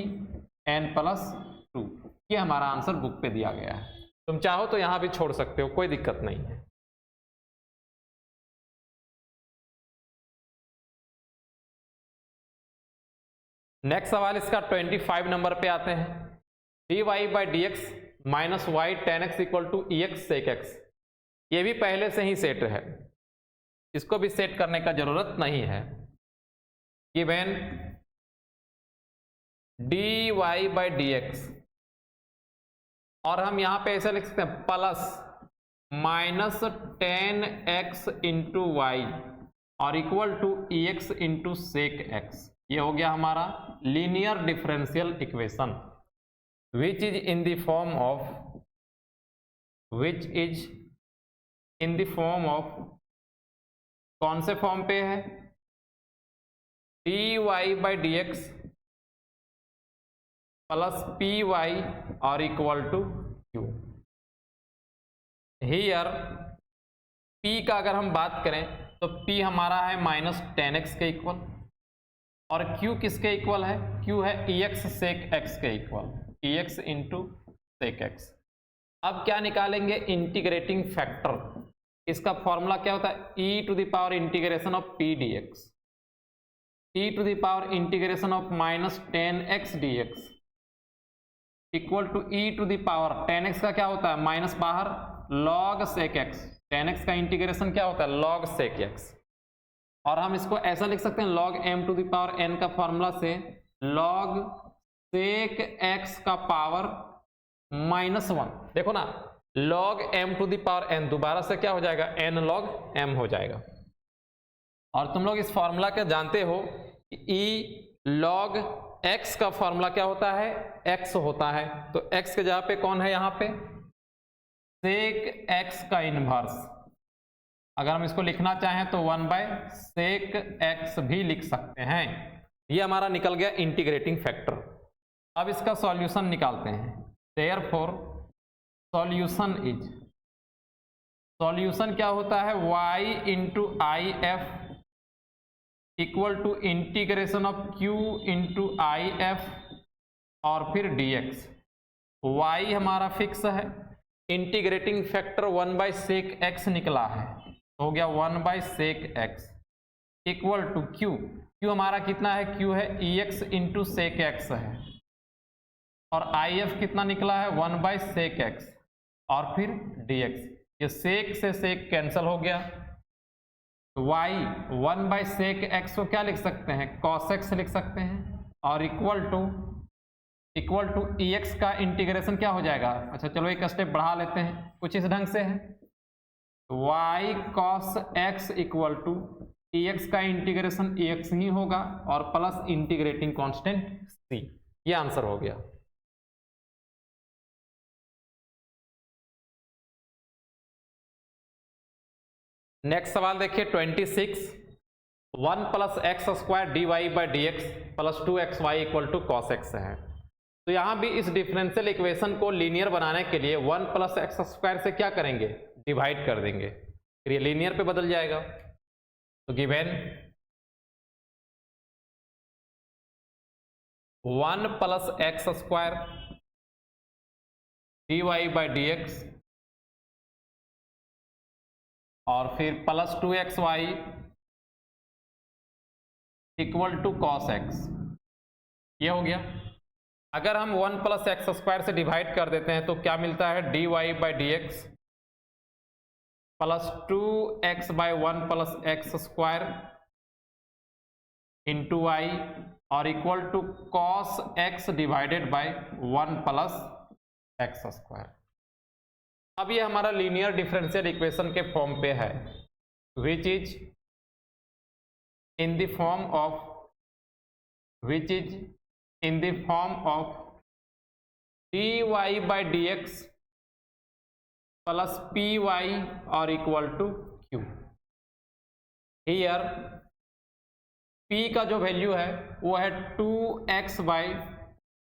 n+2। ये हमारा आंसर बुक पे दिया गया है। तुम चाहो तो यहां भी छोड़ सकते हो, कोई दिक्कत नहीं है। नेक्स्ट सवाल इसका 25 नंबर पे आते हैं। dy/dx minus y tan x equal to ex sec x। ये भी पहले से ही सेट है, इसको भी सेट करने का जरूरत नहीं है। गिवन dy/dx और हम यहां पे ऐसे लिख सकते हैं plus minus 10x into y और equal to ex into sec x. ये हो गया हमारा linear differential equation which is in the form of कौन से फॉर्म पे है, dy/dx प्लस py और equal to q। Here p का अगर हम बात करें तो p हमारा है -10x के इक्वल और q किसके इक्वल है, q है ex sec x के equal, ex into sec x। अब क्या निकालेंगे, इंटीग्रेटिंग फैक्टर। इसका फॉर्मूला क्या होता है, e to the power integration of p dx, e to the power integration of -10x dx equal to e to the power 10x का क्या होता है, माइनस बाहर log sec x, 10x का इंटीग्रेशन क्या होता है, log sec x। और हम इसको ऐसा लिख सकते हैं log m to the power n का फॉर्मूला से log sec x का पावर -1। देखो ना, log m to the power n दोबारा से क्या हो जाएगा, n log m हो जाएगा। और तुम लोग इस फॉर्मूला के जानते हो कि e log x का फॉर्मूला क्या होता है, x होता है। तो x के जगह पे कौन है, यहाँ पे sec x का इनवर्स। अगर हम इसको लिखना चाहें तो 1/sec x भी लिख सकते हैं। ये हमारा निकल गया इंटीग्रेटिंग फैक्टर। अब इसका सॉल्यूशन निकालते हैं। देयरफॉर सॉल्यूशन क्या होता है, y into I F equal to integration of q into I F और फिर dx। y हमारा फिक्स है, इंटीग्रेटिंग फैक्टर 1/sec x निकला है, हो गया 1/sec x equal to q हमारा कितना है, q है ex इंटू sec x है और if कितना निकला है 1/sec x और फिर dx। ये sec से sec कैंसिल हो गया, y 1/sec x को क्या लिख सकते हैं, cos x लिख सकते हैं और इक्वल टू ex का इंटीग्रेशन क्या हो जाएगा। अच्छा चलो एक स्टेप बढ़ा लेते हैं, कुछ इस ढंग से है, y cos x equal to ex का इंटीग्रेशन ex ही होगा और प्लस इंटीग्रेटिंग कांस्टेंट c। ये आंसर हो गया। नेक्स्ट सवाल देखिए 26, 1 + x² dy/dx plus 2xy equal to cos x है। तो यहां भी इस डिफरेंशियल इक्वेशन को लीनियर बनाने के लिए 1 + x² से क्या करेंगे, डिवाइड कर देंगे, फिर ये लीनियर पे बदल जाएगा। तो गिवन 1 + x² dy/dx और फिर plus 2xy equal to cos x। ये हो गया। अगर हम 1 + x² से डिवाइड कर देते हैं तो क्या मिलता है, dy/dx plus 2x/1 + x² into y और equal to cos x divided by 1 + x²। अब ये हमारा लीनियर डिफरेंशियल इक्वेशन के फॉर्म पे है, which is in the form of which is in the form of dy by dx plus py और equal to q। Here p का जो value है वो है 2x by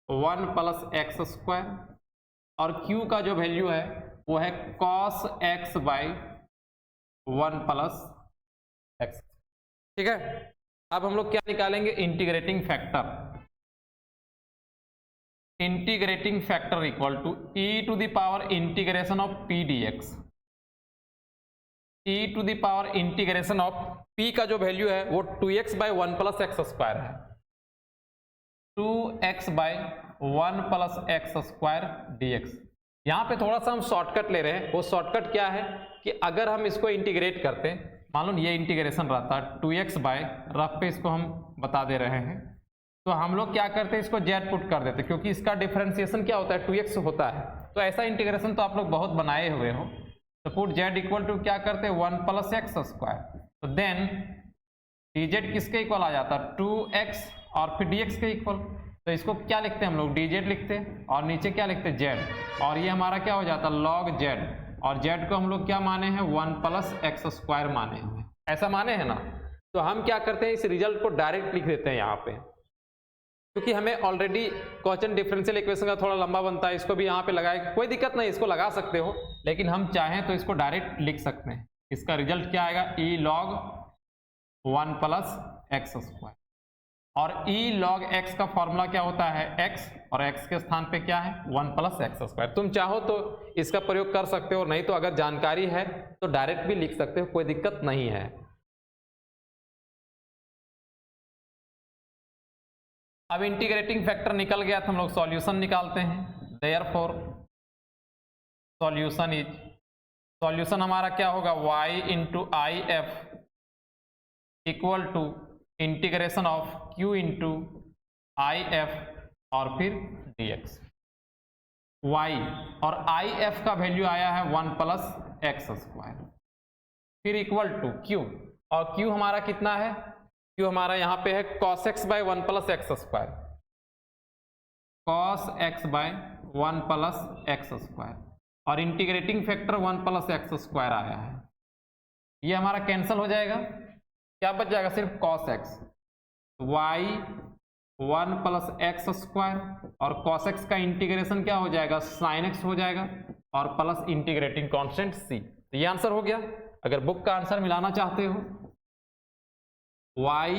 1 plus x square और q का जो वैल्यू है वो है cos x by 1 plus x. ठीक है, अब हम लोग क्या निकालेंगे, integrating factor. Integrating factor equal to e to the power integration of p dx। e to the power integration of p का जो वैल्यू है वो 2x by 1 plus x square है। 2x by 1 plus x square dx। यहाँ पे थोड़ा सा हम शॉर्टकट ले रहे हैं। वो शॉर्टकट क्या है कि अगर हम इसको इंटीग्रेट करते हैं, मान लो ये इंटीग्रेशन रहता है 2x बाई, रफ पे इसको हम बता दे रहे हैं, तो हम लोग क्या करते हैं, इसको z पुट कर देते हैं क्योंकि इसका डिफरेंशिएशन क्या होता है 2x होता है। तो ऐसा इंटीग्रेशन तो आप लोग बहुत बनाए हुए हो। तो पुट z इक्वल टू क्या करते हैं 1 प्लस एक्स स्क्वायर। तो देन dz किसके इक्वल आ जाता है 2x और फिर dx के इक्वल। तो इसको क्या लिखते हैं हम लोग dz लिखते हैं और नीचे क्या लिखते हैं z, और ये हमारा क्या हो जाता है log z, और z को हम लोग क्या माने हैं 1 प्लस एक्स स्क्वायर माने हैं, ऐसा माने हैं ना। तो हम क्या करते हैं इस रिजल्ट को डायरेक्ट लिख देते हैं यहाँ पे, क्योंकि हमें ऑलरेडी क्वेश्चन डिफरेंशियल इक्वेशन का थोड़ा लंबा बनता है, इसको भी यहाँ पे लगाए कोई दिक्कत नहीं, इसको लगा सकते हो, लेकिन हम चाहें तो इसको डायरेक्ट लिख सकते हैं। इसका रिजल्ट क्या आएगा e log 1 plus x square, और e log x का फॉर्मूला क्या होता है x, और x के स्थान पे क्या है 1 प्लस एक्स स्क्वायर। तुम चाहो तो इसका प्रयोग कर सकते हो, नहीं तो अगर जानकारी है तो डायरेक्ट भी लिख सकते हो, कोई दिक्कत नहीं है। अब इंटीग्रेटिंग फैक्टर निकल गया तो हम लोग सॉल्यूशन निकालते हैं। देयरफॉर सॉल्यूशन हमारा क्या होगा y into I F equal to integration of q into I F और फिर dx। y और आई एफ का वैल्यू आया है 1 प्लस एक्स स्क्वायर, फिर इक्वल टू q, और q हमारा कितना है, q हमारा यहाँ पे है cos x by 1 plus x square, cos x by 1 plus x square, और integrating factor 1 plus x square आया है। ये हमारा कैंसिल हो जाएगा, क्या बच जाएगा सिर्फ cos x, y 1 plus x square, और cos x का इंटीग्रेशन क्या हो जाएगा sin x हो जाएगा, और प्लस इंटीग्रेटिंग कांस्टेंट c। तो ये आंसर हो गया। अगर बुक का आंसर मिलाना चाहते हो y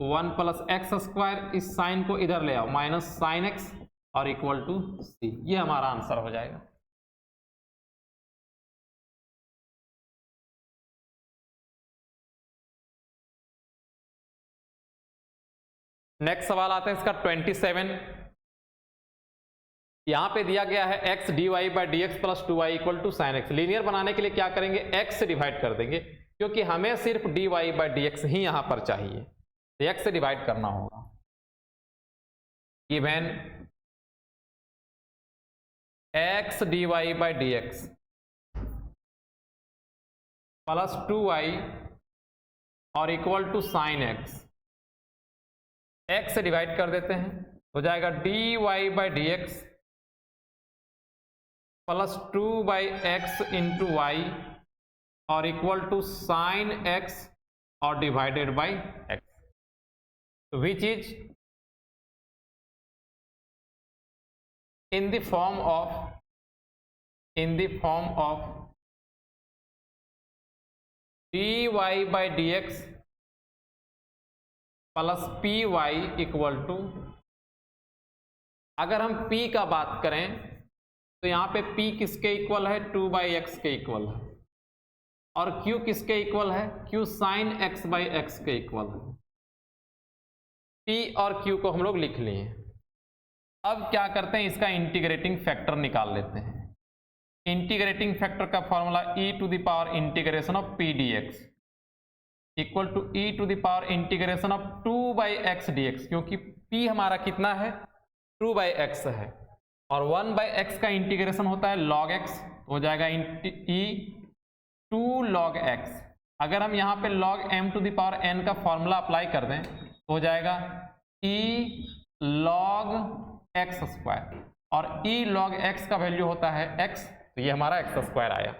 1 प्लस एक्स स्क्वायर, इस साइन को इधर ले आओ माइनस साइन एक्स और इक्वल टू c, ये हमारा आंसर हो जाएगा। नेक्स्ट सवाल आता है इसका 27। यहां पे दिया गया है x dy by d x plus 2y equal to sine x. Linear बनाने के लिए क्या करेंगे, x से डिवाइड कर देंगे, क्योंकि हमें सिर्फ dy बाई डी एक्स ही यहां पर चाहिए, तो x से डिवाइड करना होगा। Given x dy by d x plus 2y और equal to sine x, x से डिवाइड कर देते हैं, हो जाएगा dy by d x plus 2 by x into y और इक्वल टू साइन एक्स और divided by x, which is in the form of dy by dx plus p y equal to, अगर हम p का बात करें तो यहाँ पे p किसके इक्वल है 2 बाई एक्स के इक्वल है, और q किसके इक्वल है q sine x by x के इक्वल है। p और q को हम लोग लिख लिए। अब क्या करते हैं, इसका इंटीग्रेटिंग फैक्टर निकाल लेते हैं। इंटीग्रेटिंग फैक्टर का formula e to the power integration of p dx equal to e to the power integration of 2 by x dx, क्योंकि p हमारा कितना है 2 बाई एक्स है, और 1 बाई एक्स का इंटीग्रेशन होता है log x, हो जाएगा e 2 log x। अगर हम यहाँ पे log m to the power n का फॉर्मूला अप्लाई कर दें तो हो जाएगा ई लॉग एक्स स्क्वायर, और ई लॉग एक्स का वैल्यू होता है एक्स, तो ये हमारा एक्स स्क्वायर आया।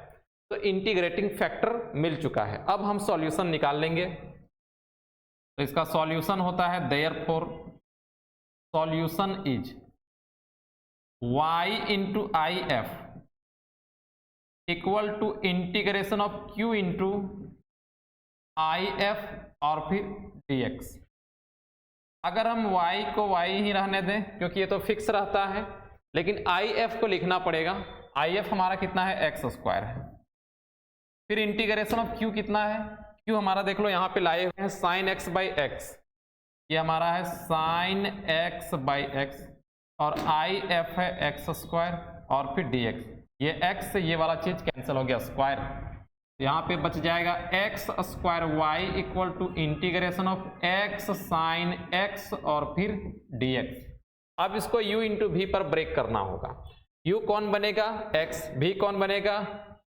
तो इंटीग्रेटिंग फैक्टर मिल चुका है। अब हम सॉल्यूशन निकाल लेंगे। तो इसका सॉल्यूशन होता है therefore solution is y into I F equal to integration of q into I F और फिर dx। अगर हम y को y ही रहने दें क्योंकि ये तो फिक्स रहता है, लेकिन आई एफ को लिखना पड़ेगा। आई एफ हमारा कितना है, एक्स स्क्वायर है। फिर इंटीग्रेशन ऑफ q कितना है, q हमारा देख लो यहाँ पे लाए हुए हैं साइन एक्स बाई एक्स, ये हमारा है साइन एक्स बाई एक्स, और आई एफ है एक्स स्क्वायर और फिर dx। ये x से ये वाला चीज कैंसिल हो गया स्क्वायर, यहाँ पे बच जाएगा x square y equal to integration of x sine x और फिर dx। अब इसको u इंटू वी पर ब्रेक करना होगा। u कौन बनेगा, x, v कौन बनेगा,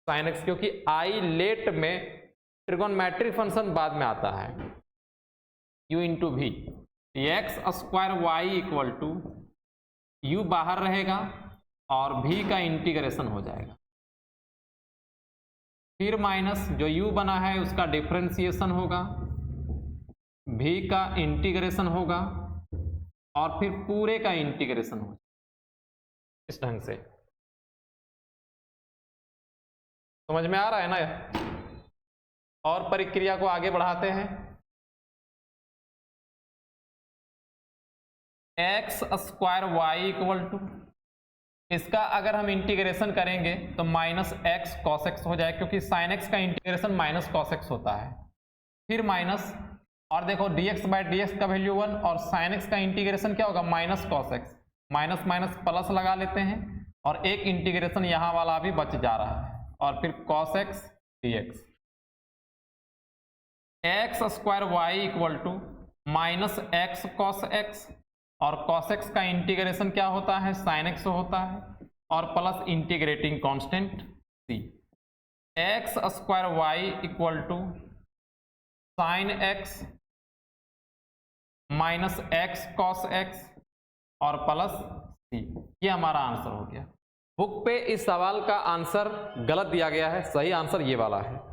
साइन x, क्योंकि i लेट में ट्रिगोनोमेट्रिक फंक्शन बाद में आता है। u into v, x square y equal to u बाहर रहेगा और v का इंटीग्रेशन हो जाएगा, फिर माइनस जो u बना है उसका डिफरेंशिएशन होगा, v का इंटीग्रेशन होगा और फिर पूरे का इंटीग्रेशन होगा। इस ढंग से समझ में आ रहा है ना। और प्रक्रिया को आगे बढ़ाते हैं। X square y equal to, इसका अगर हम इंटीग्रेशन करेंगे तो माइनस एक्स कॉस एक्स हो जाए, क्योंकि साइन एक्स का इंटीग्रेशन माइनस कॉस एक्स होता है। फिर माइनस, और देखो dx बाई डी एक्स का वैल्यू 1 और साइन एक्स का इंटीग्रेशन क्या होगा, minus cos x. Minus minus plus लगा लेते हैं और एक इंटीग्रेशन यहाँ वाला भी बच जा रहा है, और फिर cos x dx। X square y equal to minus x cos x, और कॉस एक्स का इंटीग्रेशन क्या होता है, साइन एक्स होता है, और plus integrating constant c। X square y equal to sine x minus x cos x और plus c। ये हमारा आंसर हो गया। बुक पे इस सवाल का आंसर गलत दिया गया है, सही आंसर ये वाला है।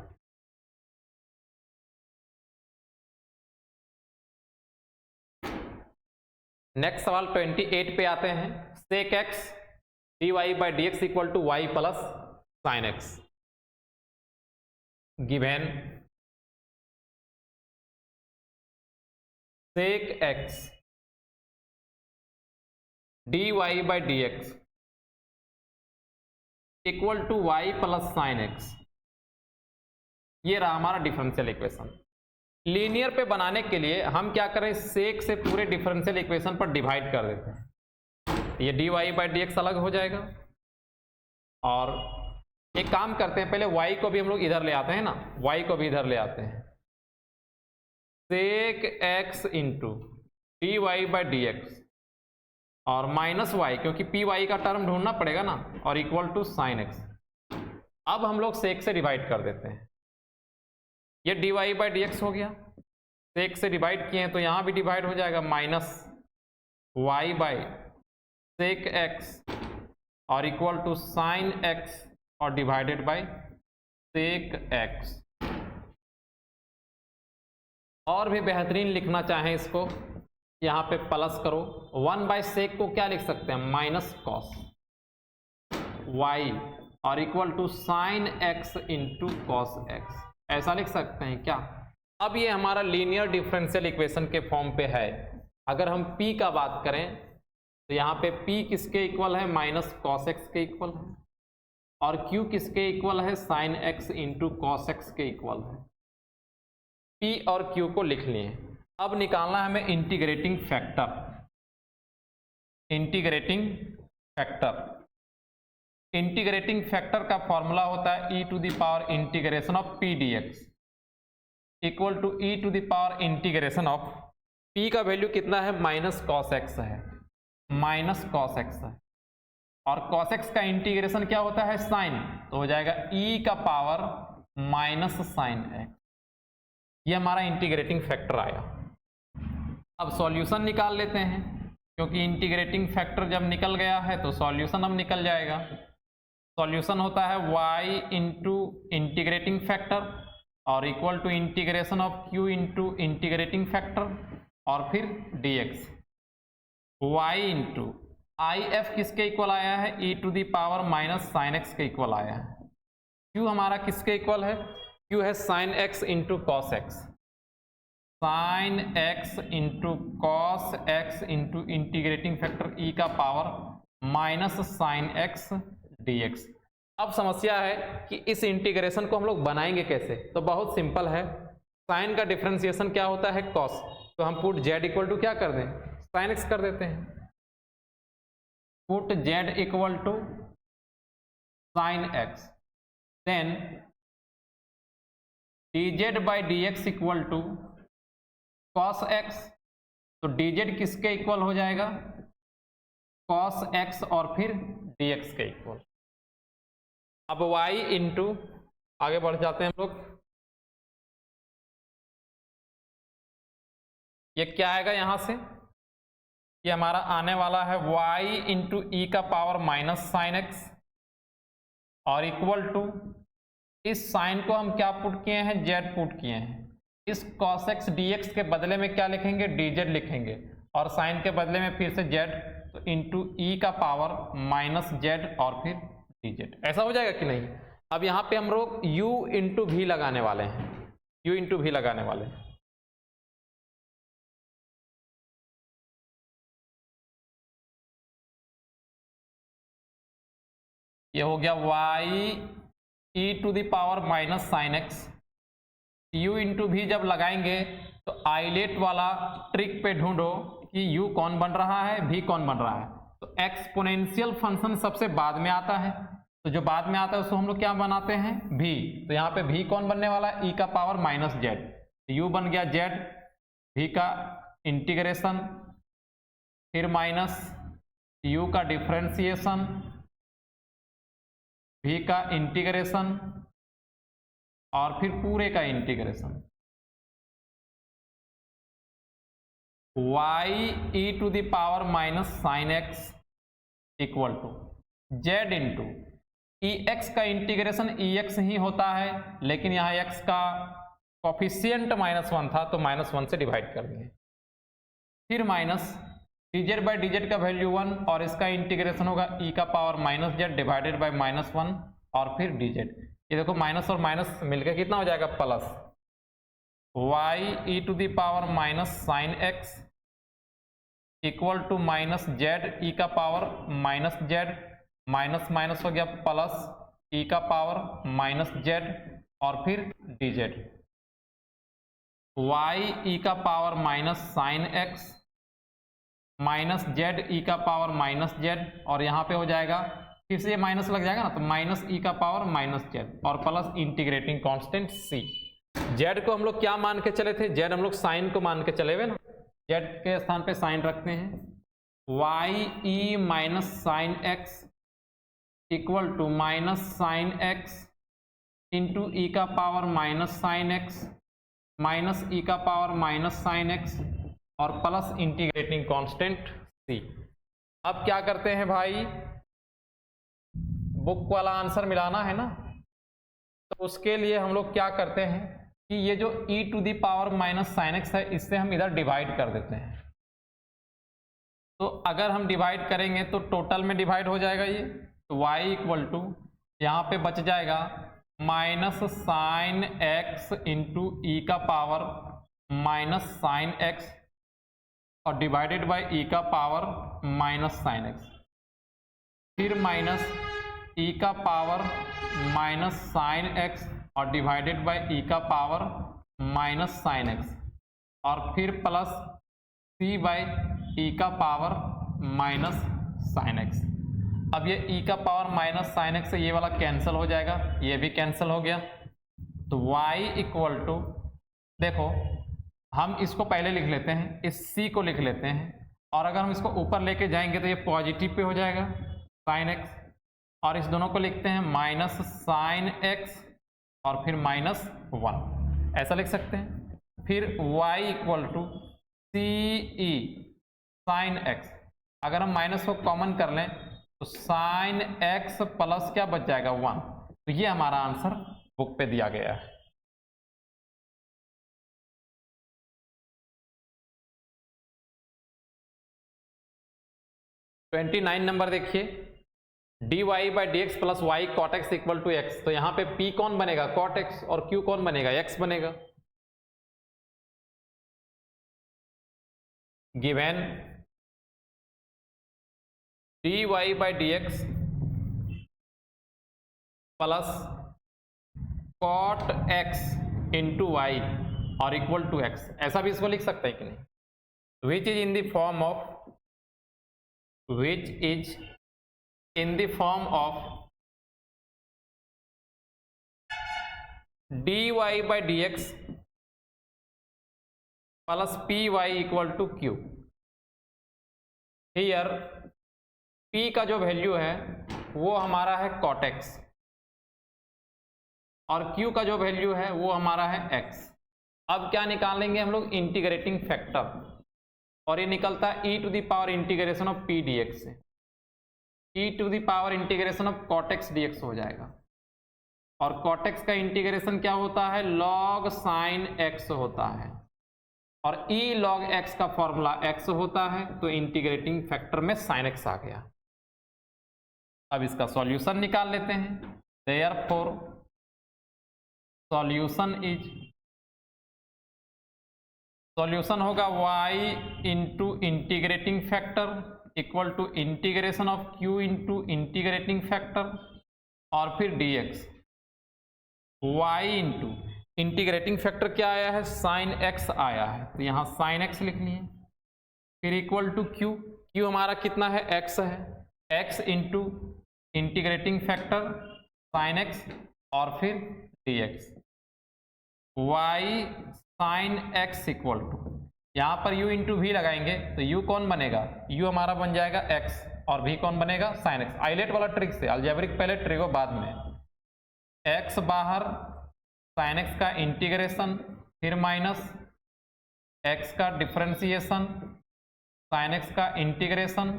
नेक्स्ट सवाल 28 पे आते हैं। Sec x d y by d x equal to y plus sine x given sec x d y by d x equal to y plus sine x. ये रहा हमारा डिफरेंशियल इक्वेशन। लीनियर पे बनाने के लिए हम क्या करें, सेक से पूरे डिफरेंशियल इक्वेशन पर डिवाइड कर देते हैं। ये d y by d x अलग हो जाएगा, और एक काम करते हैं, पहले y को भी हम लोग इधर ले आते हैं ना, y को भी इधर ले आते हैं। Sec x into d y by d x और माइनस y, क्योंकि पी वाई का टर्म ढूंढना पड़ेगा ना, और इक्वल टू साइन एक्स। अब हम लोग सेक से डिवाइड कर देते हैं। ये d y by d x हो गया, सेक से डिवाइड किए हैं तो यहाँ भी डिवाइड हो जाएगा, minus y by sec x और इक्वल टू साइन एक्स और डिवाइडेड बाई सेक एक्स। और भी बेहतरीन लिखना चाहें इसको, यहाँ पे प्लस करो, 1 बाई सेक को क्या लिख सकते हैं, माइनस कॉस वाई और equal to sine x into cos x, ऐसा लिख सकते हैं क्या। अब ये हमारा लीनियर डिफरेंशियल इक्वेशन के फॉर्म पे है। अगर हम p का बात करें तो यहाँ पे p किसके इक्वल है, माइनस कॉस एक्स के इक्वल है, और q किसके इक्वल है, sine x into cos x के इक्वल है। p और q को लिख लिए। अब निकालना है हमें integrating factor. Integrating factor, integrating factor का फॉर्मूला होता है e to the power integration of p dx equal to e to the power integration of p का वैल्यू कितना है, माइनस कॉस एक्स है, माइनस कॉस एक्स है, और cos x का इंटीग्रेशन क्या होता है, साइन, तो हो जाएगा e का पावर माइनस साइन एक्स। ये हमारा इंटीग्रेटिंग फैक्टर आया। अब सॉल्यूशन निकाल लेते हैं, क्योंकि इंटीग्रेटिंग फैक्टर जब निकल गया है तो सॉल्यूशन अब निकल जाएगा। सॉल्यूशन होता है y इंटू इंटीग्रेटिंग फैक्टर और equal to integration of q into integrating factor और फिर dx। y into I F किसके इक्वल आया है, e to the power minus sine x के इक्वल आया है। q हमारा किसके इक्वल है, q है sine x into cos x, sine x into cos x into integrating factor e का power minus sine x dx। अब समस्या है कि इस इंटीग्रेशन को हम लोग बनाएंगे कैसे, तो बहुत सिंपल है। साइन का डिफरेंशिएशन क्या होता है, कॉस, तो हम पुट z इक्वल टू क्या कर दें, साइन एक्स कर देते हैं। Put z equal to sine x, then dz by dx equal to cos x, तो dz किसके इक्वल हो जाएगा, कॉस एक्स और फिर dx के इक्वल। अब y इंटू, आगे बढ़ जाते हैं हम लोग, ये क्या आएगा यहां से, ये हमारा आने वाला है y इंटू ई का पावर माइनस साइन एक्स और इक्वल टू, इस साइन को हम क्या पुट किए हैं, z पुट किए हैं। इस cos x dx के बदले में क्या लिखेंगे, dz लिखेंगे, और साइन के बदले में फिर से z, तो इंटू ई का पावर माइनस z और फिर dz। ऐसा हो जाएगा कि नहीं। अब यहाँ पे हम लोग u इंटू भी लगाने वाले हैं, u इंटू भी लगाने वाले हैं। ये हो गया y e to the power minus sine x. u into भी जब लगाएंगे तो आइलेट वाला ट्रिक पे ढूंढो कि u कौन बन रहा है, v कौन बन रहा है। तो एक्सपोनेंशियल फंक्शन सबसे बाद में आता है, तो जो बाद में आता है उसको हम लोग क्या बनाते हैं, v। तो यहाँ पे v कौन बनने वाला है, e का पावर माइनस z, u बन गया z, v का इंटीग्रेशन, फिर माइनस u का डिफरेंशिएशन, v का इंटीग्रेशन और फिर पूरे का integration. y e to the power minus sine x equal to z into e x का इंटीग्रेशन ई एक्स ही होता है, लेकिन यहाँ x का कॉफिशियंट -1 था तो -1 से डिवाइड कर दिए, फिर माइनस dz बाई dz का वैल्यू 1 और इसका इंटीग्रेशन होगा e का power minus z divided by -1 और फिर dz। ये देखो माइनस और माइनस मिलकर कितना हो जाएगा, plus y e to the power minus sine x equal to minus z e का power minus z, minus minus हो गया प्लस e का पावर माइनस z और फिर dz। y e का power minus sine x minus z e का power minus z और यहाँ पे हो जाएगा, फिर से ये माइनस लग जाएगा ना, तो माइनस e का पावर माइनस z और plus integrating constant c। z को हम लोग क्या मान के चले थे, z हम लोग साइन को मान के चले हुए ना, z के स्थान पे साइन रखते हैं। y e minus sine x equal to minus sine x into e का power minus sine x minus e का पावर माइनस साइन एक्स और प्लस इंटीग्रेटिंग कांस्टेंट c। अब क्या करते हैं भाई, बुक वाला आंसर मिलाना है ना, तो उसके लिए हम लोग क्या करते हैं कि ये जो e to the power minus sine x है इससे हम इधर डिवाइड कर देते हैं। तो अगर हम डिवाइड करेंगे तो टोटल में डिवाइड हो जाएगा ये, तो y इक्वल टू यहाँ पे बच जाएगा minus sine x into e का पावर माइनस साइन एक्स और डिवाइडेड बाय ई का पावर माइनस साइन एक्स, फिर माइनस ई का पावर माइनस साइन एक्स और डिवाइडेड बाय ई का पावर माइनस साइन एक्स और फिर प्लस सी बाय ई का पावर माइनस साइन एक्स। अब ये ई का पावर माइनस साइन एक्स से ये वाला कैंसिल हो जाएगा, ये भी कैंसिल हो गया। तो y इक्वल टू, देखो हम इसको पहले लिख लेते हैं, इस c को लिख लेते हैं, और अगर हम इसको ऊपर लेके जाएंगे तो ये पॉजिटिव पे हो जाएगा साइन एक्स, और इस दोनों को लिखते हैं माइनस साइन एक्स और फिर -1, ऐसा लिख सकते हैं। फिर y equal to c e sine x, अगर हम माइनस को कॉमन कर लें तो साइन एक्स प्लस क्या बच जाएगा 1। तो ये हमारा आंसर बुक पे दिया गया है। ट्वेंटी 29 नंबर देखिए, d y by d x plus y cot x equal to x. तो यहां पे पी कौन बनेगा, कॉट एक्स, और क्यू कौन बनेगा, एक्स बनेगा। Given d y by d x plus cot x into y और इक्वल टू एक्स, ऐसा भी इसको लिख सकते हैं कि नहीं, which is in the form of, which is in the form of dy by dx plus py equal to q। here p का जो वैल्यू है वो हमारा है cot x और q का जो वैल्यू है वो हमारा है x। अब क्या निकालेंगे हम लोग, इंटीग्रेटिंग फैक्टर, और ये निकलता है e to the power integration of p dx से, e to the power integration of cot x dx हो जाएगा। और cot x का इंटीग्रेशन क्या होता है, log sin x होता है, और e log x का फॉर्मूला x होता है, तो इंटीग्रेटिंग फैक्टर में sin x आ गया। अब इसका सॉल्यूशन निकाल लेते हैं। देयरफॉर सॉल्यूशन होगा y into integrating factor equal to integration of q into integrating factor और फिर dx, y into integrating factor क्या आया है, साइन x आया है, तो यहाँ साइन x लिखनी है, फिर इक्वल टू q हमारा कितना है, x है, x into integrating factor sine x और फिर dx, y sign x equal to, यहाँ पर u इंटू वी लगाएंगे तो u कौन बनेगा, u हमारा बन जाएगा x और v कौन बनेगा, साइन x। आइलेट वाला ट्रिक से, अलजेब्रिक पहले, ट्रिक बाद में, x बाहर, साइन x का इंटीग्रेशन, फिर माइनस x का डिफरेंशिएशन, साइन x का इंटीग्रेशन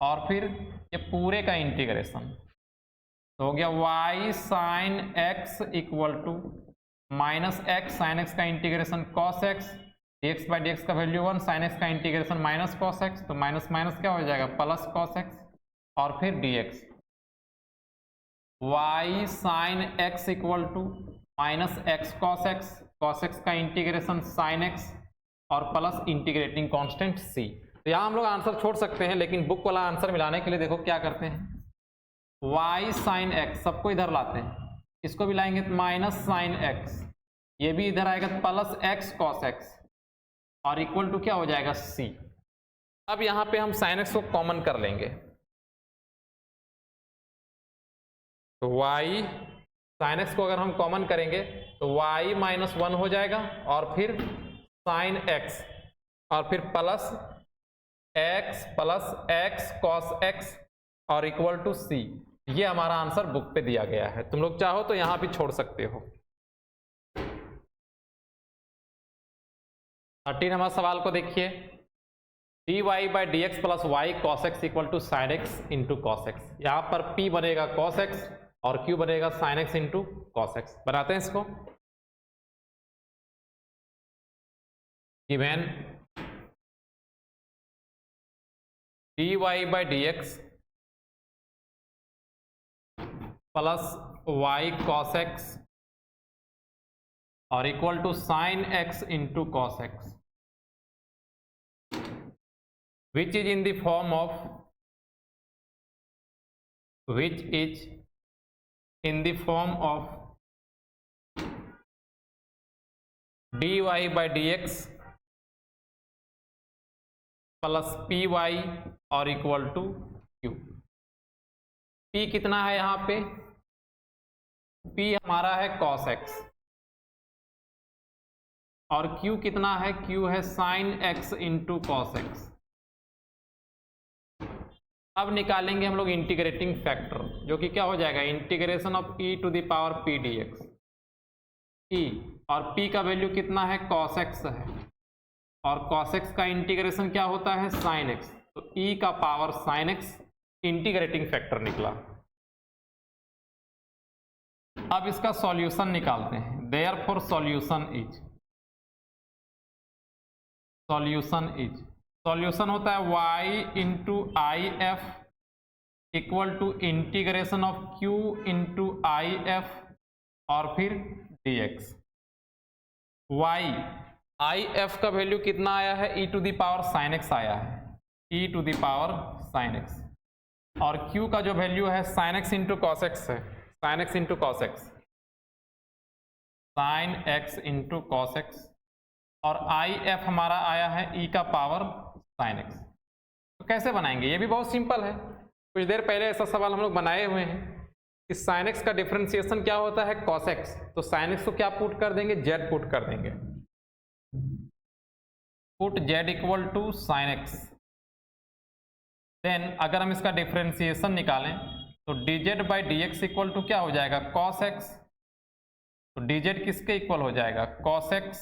और फिर ये पूरे का इंटीग्रेशन, तो हो गया y sign x equal to minus x sine x का integration cos x, dx by dx का वैल्यू 1, साइन एक्स का इंटीग्रेशन माइनस कॉस एक्स, तो माइनस माइनस क्या हो जाएगा, प्लस कॉस एक्स और फिर dx, y sine x equal to minus x cos x का इंटीग्रेशन साइन एक्स और प्लस इंटीग्रेटिंग कांस्टेंट c। तो यहाँ हम लोग आंसर छोड़ सकते हैं, लेकिन बुक वाला आंसर मिलाने के लिए देखो क्या करते हैं, y साइन एक्स सबको इधर लाते हैं, इसको भी लाएंगे तो माइनस साइन एक्स, ये भी इधर आएगा प्लस एक्स कॉस एक्स और इक्वल टू क्या हो जाएगा, c। अब यहाँ पे हम साइन एक्स को कॉमन कर लेंगे, तो y साइन एक्स को अगर हम कॉमन करेंगे तो y माइनस 1 हो जाएगा और फिर साइन एक्स और फिर प्लस एक्स कॉस एक्स और इक्वल टू c। ये हमारा आंसर बुक पे दिया गया है, तुम लोग चाहो तो यहां भी छोड़ सकते हो। 13 नंबर सवाल को देखिए, d y by d x plus y cos x equal to sine x into cos x. यहाँ पर p बनेगा कॉस एक्स और q बनेगा sine x into cos x. बनाते हैं इसको। Given d y by d x plus y cos x और equal to sine x into cos x, which is in the form of dy by dx plus py और equal to q। p कितना है यहाँ पे, p हमारा है cos x और q कितना है, q है sin x into cos x. अब निकालेंगे हम लोग इंटीग्रेटिंग फैक्टर, जो कि क्या हो जाएगा, integration of e to the power p dx। e और p का वैल्यू कितना है, cos x है और cos x का इंटीग्रेशन क्या होता है sin x, तो e का power sin x integrating factor निकला। अब इसका सॉल्यूशन निकालते हैं। देयरफॉर सॉल्यूशन होता है y into I F equal to integration of q into I F और फिर dx। y आई एफ का वैल्यू कितना आया है, e to the power sine x आया है, e to the power sine x, और q का जो वैल्यू है sine x into cos x है, sine x into cos x, sine x into cos x, और आई एफ हमारा आया है e का पावर साइन एक्स। तो कैसे बनाएंगे, ये भी बहुत सिंपल है। कुछ देर पहले ऐसा सवाल हम लोग बनाए हुए हैं कि साइन एक्स का डिफरेंशिएशन क्या होता है कॉस एक्स, तो साइन एक्स को क्या पुट कर देंगे, जेड पुट कर देंगे, put z equal to sine x. Then अगर हम इसका डिफरेंशिएशन निकालें तो dz by d x equal to क्या हो जाएगा cos x, तो dz किसके इक्वल हो जाएगा cos x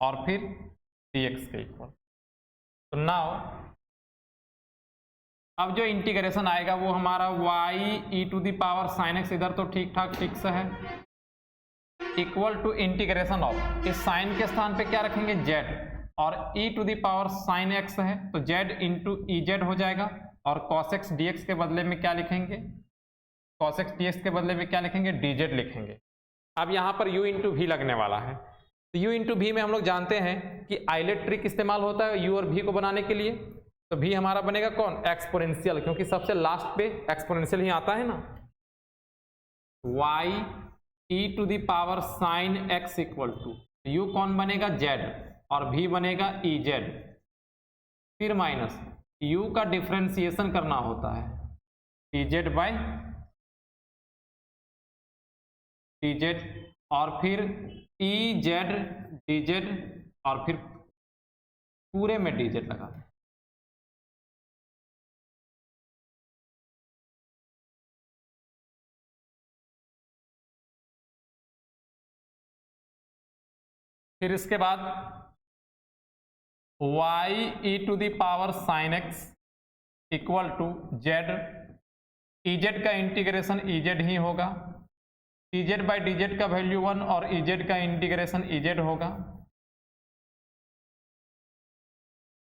और फिर dx के इक्वल। तो नाउ अब जो इंटीग्रेशन आएगा वो हमारा y e to the power sine x, इधर तो ठीक ठाक फिक्स है, इक्वल टू इंटीग्रेशन ऑफ, इस साइन के स्थान पे क्या रखेंगे z, और e to the power sine x है तो z इंटू ई जेड हो जाएगा, और cos x dx के बदले में क्या लिखेंगे, cos x dx के बदले में क्या लिखेंगे, dz लिखेंगे। अब यहाँ पर u इंटू भी लगने वाला है, तो u इंटू भी में हम लोग जानते हैं कि आइलेट ट्रिक इस्तेमाल होता है u और v को बनाने के लिए। तो भी हमारा बनेगा कौन, एक्सपोनेंशियल, क्योंकि सबसे लास्ट पे एक्सपोनेंशियल ही आता है ना। y e to the power sine x equal to, u कौन बनेगा z और v बनेगा ई जेड, फिर माइनस u का डिफरेंशिएशन करना होता है dz बाय dz, और फिर ई जेड dz, और फिर पूरे में dz लगा दें। फिर इसके बाद y e to the power sine x equal to z, e z का इंटीग्रेशन ई जेड ही होगा, e z by d z का वैल्यू 1 और ई जेड का इंटीग्रेशन ई जेड होगा,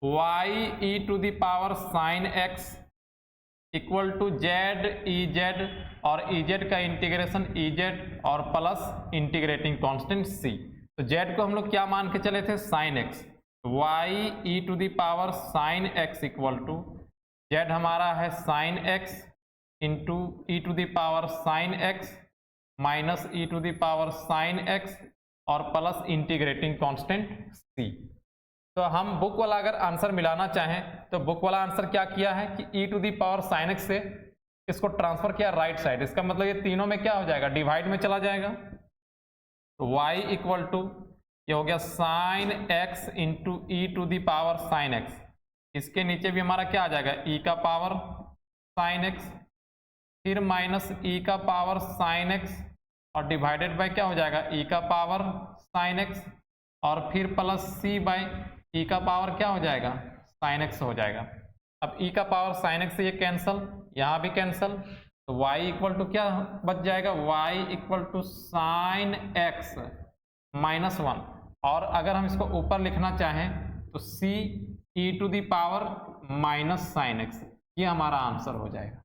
y e to the power sine x equal to z e z, और e z का integration e z और plus integrating constant c। तो z को हम लोग क्या मान के चले थे, sine x, y e to the power sine x equal to z हमारा है sine x into e to the power sine x minus e to the power sine x और प्लस इंटीग्रेटिंग कांस्टेंट c। तो हम book वाला अगर answer मिलाना चाहें तो बुक वाला आंसर क्या किया है कि e to the power sine x से इसको ट्रांसफर किया राइट साइड, इसका मतलब ये तीनों में क्या हो जाएगा, डिवाइड में चला जाएगा। तो y इक्वल टू ये हो गया sine x into e to the power sine x, इसके नीचे भी हमारा क्या आ जाएगा e का पावर साइन x, फिर माइनस e का पावर साइन x और डिवाइडेड बाय क्या हो जाएगा e का पावर साइन x, और फिर प्लस c बाय e का पावर क्या हो जाएगा साइन x हो जाएगा। अब e का पावर साइन x से ये कैंसल, यहाँ भी कैंसल, तो y इक्वल टू क्या बच जाएगा, y equal to sine x minus 1, और अगर हम इसको ऊपर लिखना चाहें तो c e to the power minus sine x, ये हमारा आंसर हो जाएगा।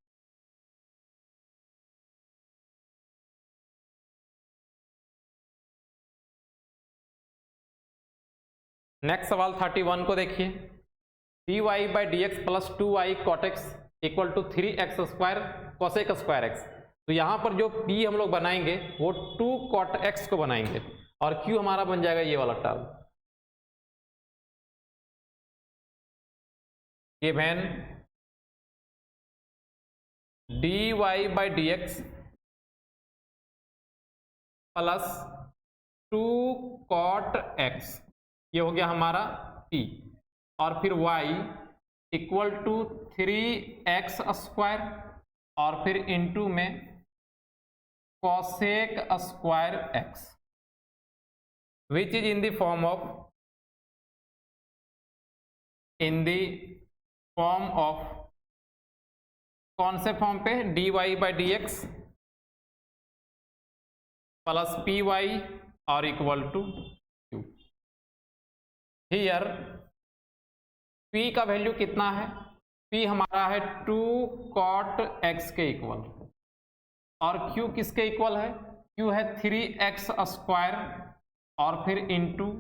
नेक्स्ट सवाल 31 को देखिए, dy by d x plus 2y cot x equal to 3x square cosec square x। तो यहाँ पर जो p हम लोग बनाएंगे वो 2 कॉट x को बनाएंगे, और q हमारा बन जाएगा ये वाला term, given dy by d x plus 2 cot x, ये हो गया हमारा p, और फिर y equal to 3x square और फिर इनटू में cosec square x, which is in the form of in the form of, कौन से फॉर्म पे, dy by d x plus p y और equal to q. Here p का value कितना है, p हमारा है 2 cot x के इक्वल, और q किसके इक्वल है, q है 3x स्क्वायर और फिर इंटू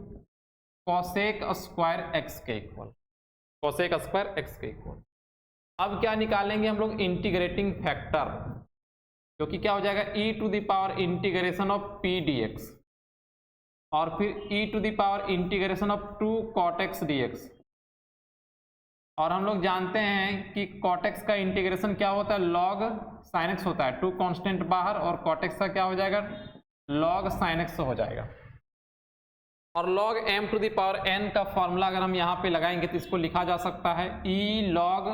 कोसेक स्क्वायर x के इक्वल, कोसेक स्क्वायर x के इक्वल। अब क्या निकालेंगे हम लोग, इंटीग्रेटिंग फैक्टर, क्योंकि क्या हो जाएगा e to the power integration of p dx और फिर e to the power integration of 2 cot x dx। और हम लोग जानते हैं कि cot x का इंटीग्रेशन क्या होता है, log sin x होता है, 2 कांस्टेंट बाहर, और cot x का क्या हो जाएगा, log sin x हो जाएगा। और log m to the power n का फॉर्मूला अगर हम यहाँ पे लगाएंगे तो इसको लिखा जा सकता है e log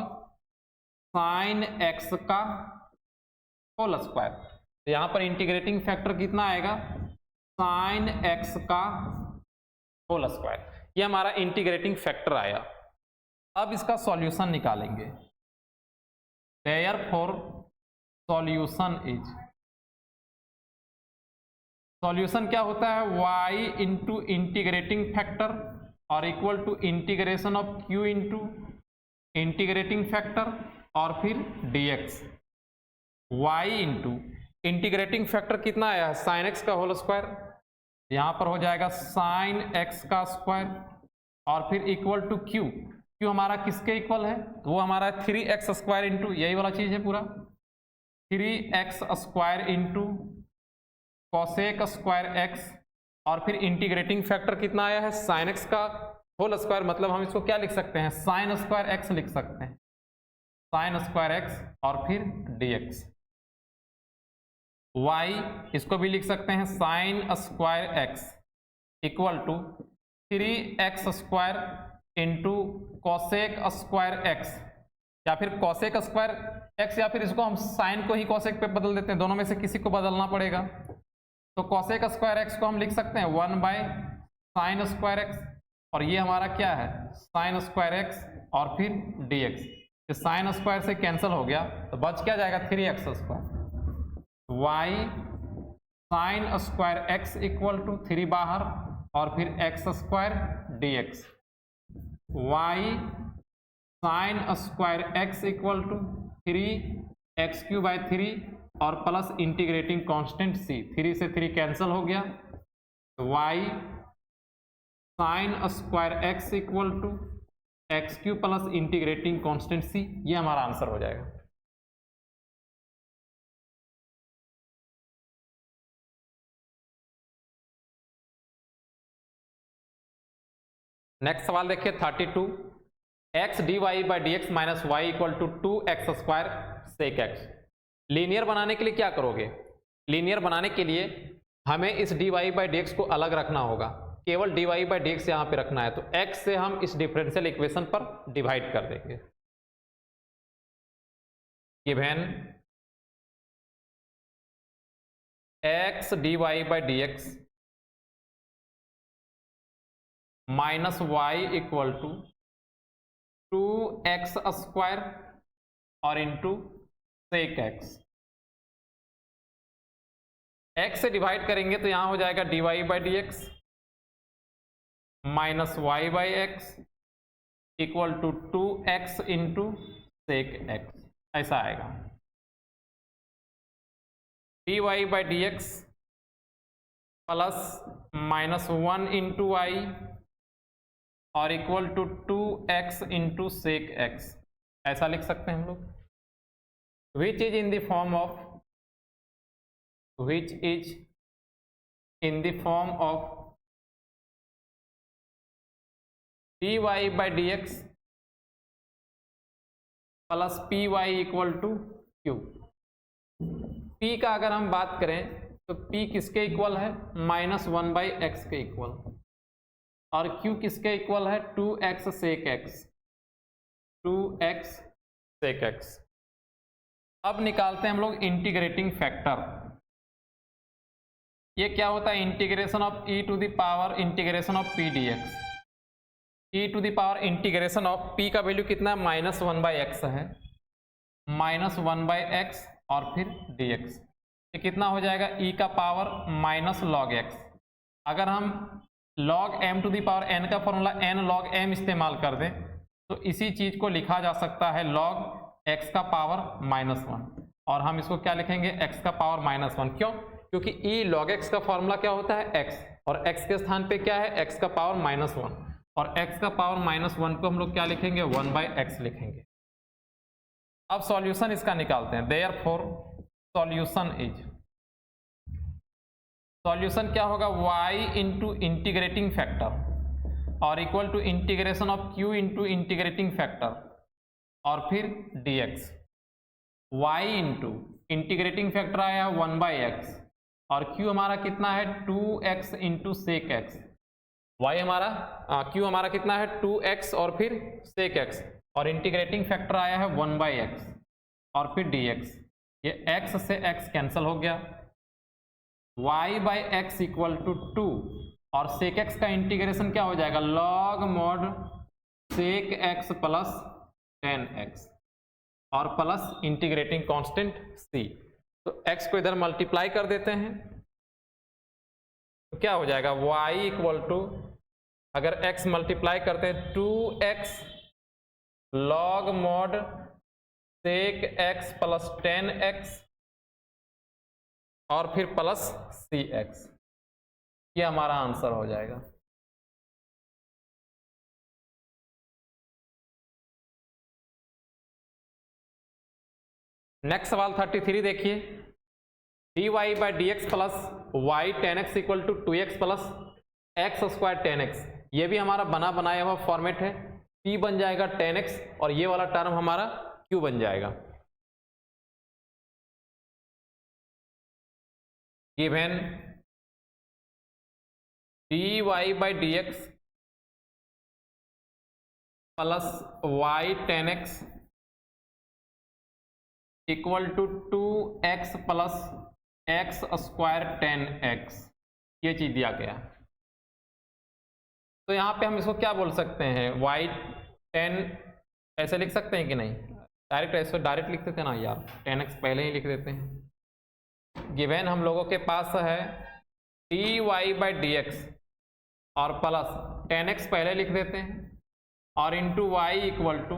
sin x का होल स्क्वायर। तो यहाँ पर इंटीग्रेटिंग फैक्टर कितना आएगा, sin x का होल स्क्वायर, ये हमारा इंटीग्रेटिंग फैक्टर आया। अब इसका सॉल्यूशन निकालेंगे, देयरफॉर सॉल्यूशन इज, सॉल्यूशन क्या होता है, y इंटू इंटीग्रेटिंग फैक्टर और equal to integration of q into integrating factor और फिर dx। y into integrating factor कितना आया है, sin x का होल स्क्वायर, यहाँ पर हो जाएगा sin x का स्क्वायर और फिर इक्वल टू q, q हमारा किसके इक्वल है, वो हमारा 3x स्क्वायर इंटू, यही वाला चीज है पूरा, 3x square into cosec square x और फिर इंटीग्रेटिंग फैक्टर कितना आया है, sin x का होल स्क्वायर, मतलब हम इसको क्या लिख सकते हैं, sin स्क्वायर x लिख सकते हैं, sin स्क्वायर x और फिर dx। y इसको भी लिख सकते हैं sin square x equal to 3x square into cosec square x, या फिर कोसेक स्क्वायर x, या फिर इसको हम साइन को ही कोसेक पे बदल देते हैं, दोनों में से किसी को बदलना पड़ेगा। तो कोसेक स्क्वायर x को हम लिख सकते हैं 1 बाय साइन स्क्वायर x, और ये हमारा क्या है, साइन स्क्वायर x और फिर dx। तो साइन स्क्वायर से कैंसिल हो गया तो बच क्या जाएगा, 3x square, y sine square x equal to 3 बाहर और फिर x square dx, y sine square x equal to 3x³ by 3 और प्लस इंटीग्रेटिंग कांस्टेंट c, 3 से 3 कैंसिल हो गया, y sine square x equal to x³ plus integrating constant c, ये हमारा answer हो जाएगा। नेक्स्ट सवाल देखिए 32, x dy by d x minus y equal to 2x square sec x। Linear बनाने के लिए क्या करोगे, लीनियर बनाने के लिए हमें इस dy बाई डी एक्स को अलग रखना होगा, केवल dy बाई डी एक्स यहाँ पे रखना है, तो x से हम इस डिफरेंशियल इक्वेशन पर डिवाइड कर देंगे। Given x dy by d x minus y equal to 2x square और इंटू सेक x, x से डिवाइड करेंगे तो यहां हो जाएगा dy by d x minus y by x equal to 2x into sec x, ऐसा आएगा। dy by d x plus minus 1 into y और equal to 2x into sec x, ऐसा लिख सकते हैं हम लोग, which is in the form of, which is in the form of dy by d x plus p y equal to q. p का अगर हम बात करें तो p किसके इक्वल है, -1 बाई एक्स के इक्वल, और q किसके इक्वल है, 2x सेक x, 2x सेक x। अब निकालते हैं हम लोग इंटीग्रेटिंग फैक्टर। ये क्या होता है, integration of e to the power integration of p dx। e to the power integration of p का वैल्यू कितना है, -1/x है, -1/x और फिर dx, ये कितना हो जाएगा, e का पावर -log x। अगर हम log m to the power n का फॉर्मूला n log m इस्तेमाल कर दें तो इसी चीज को लिखा जा सकता है log x का पावर -1, और हम इसको क्या लिखेंगे, x का पावर -1। क्यों? क्योंकि e log x का फॉर्मूला क्या होता है, x, और x के स्थान पे क्या है, x का पावर -1, और x का पावर -1 को हम लोग क्या लिखेंगे, 1/x लिखेंगे। अब सॉल्यूशन इसका निकालते हैं। देयरफॉर सॉल्यूशन क्या होगा, y इंटू इंटीग्रेटिंग फैक्टर और equal to integration of q into integrating factor और फिर dx। y into integrating factor आया 1/x और q हमारा कितना है 2x into sec x। y हमारा q हमारा कितना है 2x और फिर सेक x, और इंटीग्रेटिंग फैक्टर आया है 1/x और फिर dx। ये x से x कैंसिल हो गया, y/x इक्वल टू 2 और सेक x का इंटीग्रेशन क्या हो जाएगा, log mod सेक x प्लस 10x और प्लस इंटीग्रेटिंग कांस्टेंट c। तो x को इधर मल्टीप्लाई कर देते हैं तो क्या हो जाएगा, y इक्वल टू, अगर x मल्टीप्लाई करते हैं 2x log mod सेक x प्लस 10x और फिर प्लस cx, ये हमारा आंसर हो जाएगा। नेक्स्ट सवाल 33 देखिए, dy/dx plus y 10x equal to 2x plus x square 10x, ये भी हमारा बना बनाया हुआ फॉर्मेट है। p बन जाएगा 10x और ये वाला टर्म हमारा q बन जाएगा। Given dy/dx plus y 10x equal to 2x plus x square 10x, ये चीज दिया गया। तो यहाँ पे हम इसको क्या बोल सकते हैं, y 10 ऐसे लिख सकते हैं कि नहीं, डायरेक्ट ऐसे डायरेक्ट लिख देते हैं ना यार, 10x पहले ही लिख देते हैं। गिवन हम लोगों के पास है dy/dx और प्लस 10x पहले लिख देते हैं और into y equal to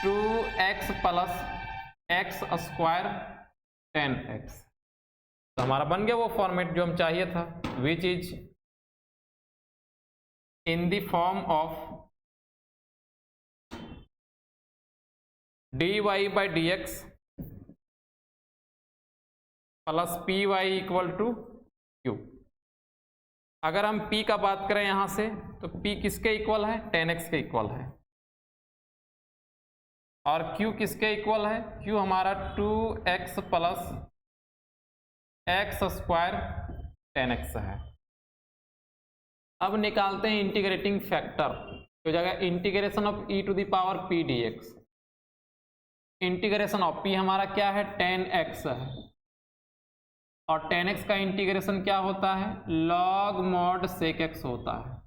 2x plus x square 10x। तो हमारा बन गया वो फॉर्मेट जो हम चाहिए था, which is in the form of dy/dx plus py equal to q। अगर हम p का बात करें यहां से तो p किसके इक्वल है, 10x के इक्वल है, और q किसके इक्वल है, q हमारा 2x plus x square 10x है। अब निकालते हैं इंटीग्रेटिंग फैक्टर, तो जगह integration of e to the power p dx। Integration of p हमारा क्या है, 10x है, और 10x का इंटीग्रेशन क्या होता है, log mod sec x होता है।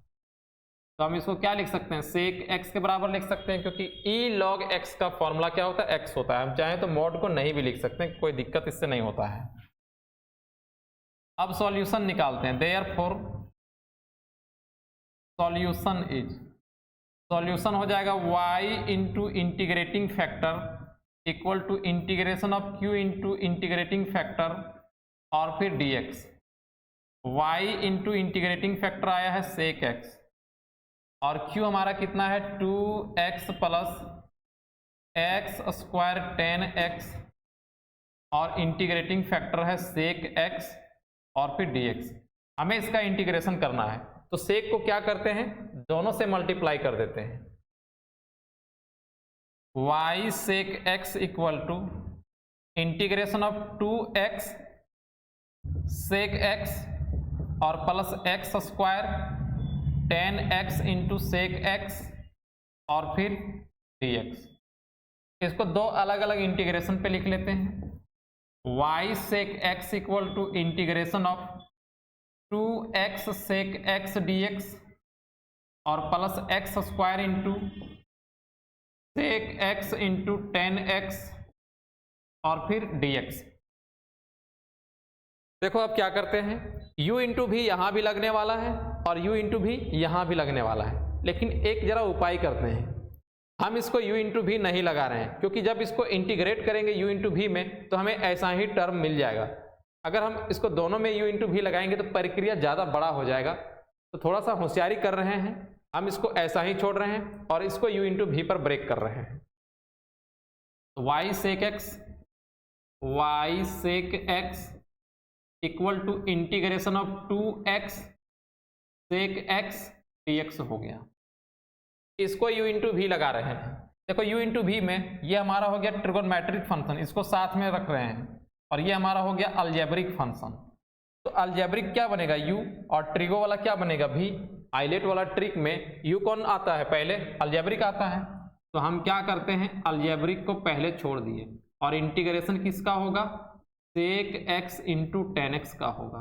तो हम इसको क्या लिख सकते हैं, sec x के बराबर लिख सकते हैं, क्योंकि e log x का फॉर्मूला क्या होता है, x होता है। हम चाहें तो mod को नहीं भी लिख सकते हैं, कोई दिक्कत इससे नहीं होता है। अब सॉल्यूशन निकालते हैं। देयरफॉर सॉल्यूशन हो जाएगा y into integrating factor equal to integration of q into integrating factor और फिर dx। y into integrating factor आया है sec x और q हमारा कितना है 2x plus x square 10x और इंटीग्रेटिंग फैक्टर है sec x और फिर dx। हमें इसका इंटीग्रेशन करना है तो sec को क्या करते हैं, दोनों से मल्टीप्लाई कर देते हैं। y sec x equal to integration of 2x sec x और plus x square 10x into sec x और फिर dx। इसको दो अलग अलग इंटीग्रेशन पे लिख लेते हैं। y sec x equal to integration of 2x sec x dx और plus x square into sec x into 10x और फिर dx। देखो अब क्या करते हैं, u इंटू भी यहां भी लगने वाला है और u इंटू भी यहां भी लगने वाला है, लेकिन एक जरा उपाय करते हैं, हम इसको u इंटू भी नहीं लगा रहे हैं, क्योंकि जब इसको इंटीग्रेट करेंगे u इंटू भी में तो हमें ऐसा ही टर्म मिल जाएगा। अगर हम इसको दोनों में u इंटू भी लगाएंगे तो प्रक्रिया ज़्यादा बड़ा हो जाएगा, तो थोड़ा सा होशियारी कर रहे हैं, हम इसको ऐसा ही छोड़ रहे हैं और इसको u इंटू भी पर ब्रेक कर रहे हैं। y sec x equal to integration of 2x sec x dx हो गया। इसको u इंटू भी लगा रहे हैं। देखो u इंटू भी में ये हमारा हो गया ट्रिगोनोमेट्रिक फंक्शन, इसको साथ में रख रहे हैं, और ये हमारा हो गया अलजेब्रिक फंक्शन। तो अलजेब्रिक क्या बनेगा u और ट्रिगो वाला क्या बनेगा v। आइलेट वाला ट्रिक में u कौन आता है पहले, अलजेब्रिक आता है, तो हम क्या करते हैं अलजेब्रिक को पहले छोड़ दिए और इंटीग्रेशन किसका होगा, सेक x इंटू 10x का होगा,